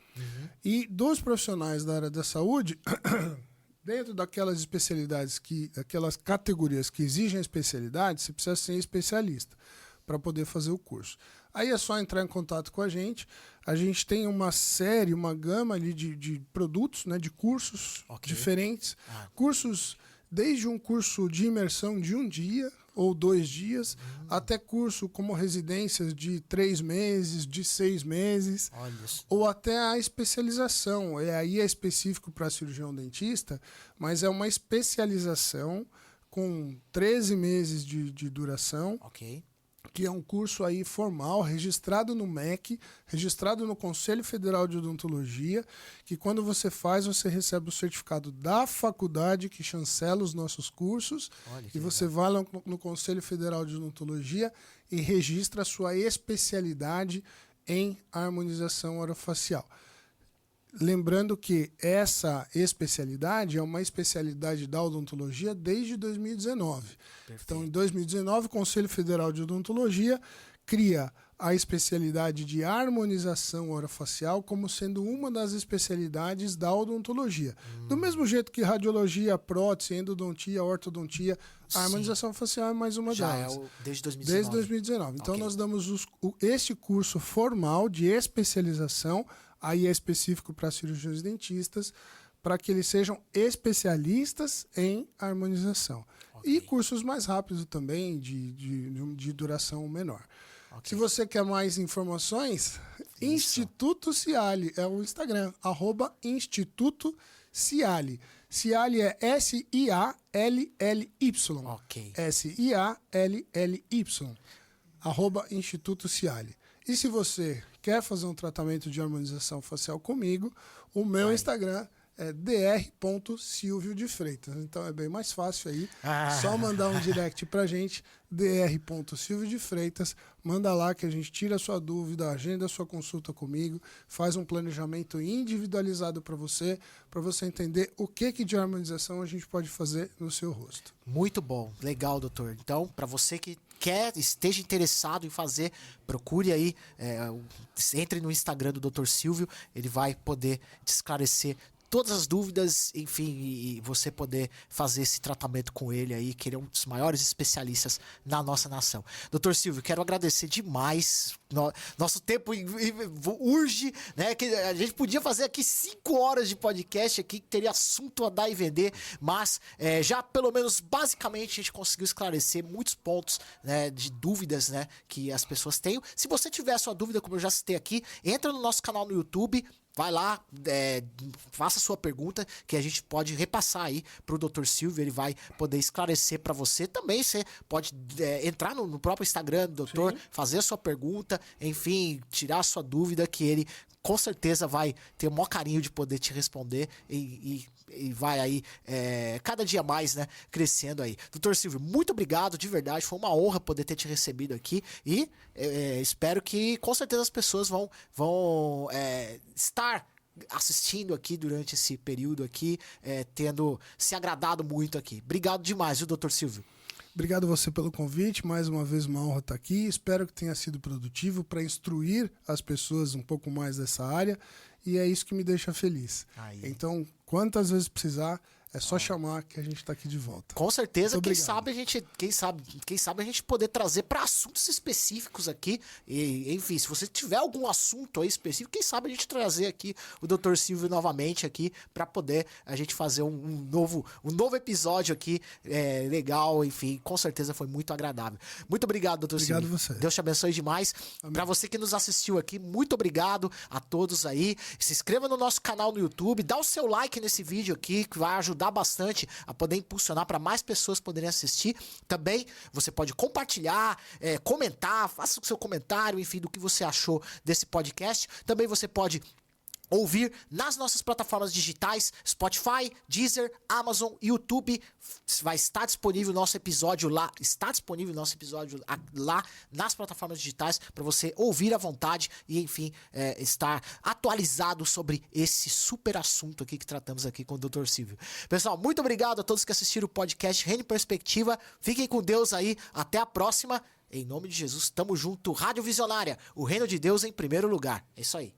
E dos profissionais da área da saúde, dentro daquelas especialidades, aquelas categorias que exigem especialidade, você precisa ser especialista para poder fazer o curso. Aí é só entrar em contato com a gente. A gente tem uma gama ali de produtos, né, de cursos diferentes. Cursos, desde um curso de imersão de um dia, ou 2 dias, até curso como residências de 3 meses, de 6 meses, Olha isso. ou até a especialização. Aí é específico para cirurgião dentista, mas é uma especialização com 13 meses de duração, Ok. que é um curso aí formal, registrado no MEC, registrado no Conselho Federal de Odontologia, que quando você faz, você recebe o certificado da faculdade que chancela os nossos cursos, Olha que e você vai lá no Conselho Federal de Odontologia e registra a sua especialidade em harmonização orofacial. Lembrando que essa especialidade é uma especialidade da odontologia desde 2019. Perfeito. Então, em 2019, o Conselho Federal de Odontologia cria a especialidade de harmonização orofacial como sendo uma das especialidades da odontologia. Do mesmo jeito que radiologia, prótese, endodontia, ortodontia, a harmonização facial é mais uma Já delas. desde 2019. Desde 2019. Então, Ok. nós damos este curso formal de especialização, aí é específico para cirurgiões dentistas, para que eles sejam especialistas em harmonização. Ok. E cursos mais rápidos também, de duração menor. Ok. Se você quer mais informações, Instituto Ciali é o Instagram, @Instituto Ciali. Ciali é S-I-A-L-L-Y. Ok. S-I-A-L-L-Y. @Instituto Ciali. E se você quer fazer um tratamento de harmonização facial comigo, o meu Instagram é dr.silvio de Freitas. Então é bem mais fácil aí. Só mandar um direct pra gente, dr.silvio de Freitas. Manda lá que a gente tira a sua dúvida, agenda a sua consulta comigo, faz um planejamento individualizado para você entender o que de harmonização a gente pode fazer no seu rosto. Muito bom, legal, doutor. Então, para você que esteja interessado em fazer, procure aí, entre no Instagram do Dr. Silvio, ele vai poder te esclarecer todas as dúvidas, enfim, e você poder fazer esse tratamento com ele aí, que ele é um dos maiores especialistas na nossa nação. Doutor Silvio, quero agradecer demais. Nosso tempo urge, né? Que a gente podia fazer aqui 5 horas de podcast aqui, que teria assunto a dar e vender, mas já pelo menos basicamente a gente conseguiu esclarecer muitos pontos, né, de dúvidas, né, que as pessoas têm. Se você tiver a sua dúvida, como eu já citei aqui, entra no nosso canal no YouTube. Vai lá, faça a sua pergunta, que a gente pode repassar aí pro Dr. Silvio, ele vai poder esclarecer para você. Também você pode entrar no próprio Instagram do doutor, fazer a sua pergunta, enfim, tirar a sua dúvida, que ele com certeza vai ter o maior carinho de poder te responder e vai aí cada dia mais, né, crescendo aí. Doutor Silvio, muito obrigado, de verdade, foi uma honra poder ter te recebido aqui e espero que com certeza as pessoas vão estar assistindo aqui durante esse período aqui, tendo se agradado muito aqui. Obrigado demais, viu, doutor Silvio? Obrigado a você pelo convite, mais uma vez uma honra estar aqui. Espero que tenha sido produtivo para instruir as pessoas um pouco mais dessa área e é isso que me deixa feliz. Aí. Então, quantas vezes precisar, é só chamar que a gente está aqui de volta. Com certeza, Muito quem sabe a gente poder trazer para assuntos específicos aqui. E, enfim, se você tiver algum assunto aí específico, quem sabe a gente trazer aqui o Dr. Silvio novamente aqui para poder a gente fazer um novo episódio aqui legal, enfim, com certeza foi muito agradável. Muito obrigado, Dr. Silvio. Obrigado você. Deus te abençoe demais. Para você que nos assistiu aqui, muito obrigado a todos aí. Se inscreva no nosso canal no YouTube, dá o seu like nesse vídeo aqui, que vai ajudar bastante a poder impulsionar para mais pessoas poderem assistir. Também você pode compartilhar, comentar, faça o seu comentário, enfim, do que você achou desse podcast. Também você pode ouvir nas nossas plataformas digitais, Spotify, Deezer, Amazon, YouTube. Vai estar disponível o nosso episódio lá. Está disponível o nosso episódio lá nas plataformas digitais para você ouvir à vontade e, enfim, estar atualizado sobre esse super assunto aqui que tratamos aqui com o Dr. Silvio. Pessoal, muito obrigado a todos que assistiram o podcast Reino Perspectiva. Fiquem com Deus aí. Até a próxima. Em nome de Jesus, tamo junto. Rádio Visionária, o reino de Deus em primeiro lugar. É isso aí.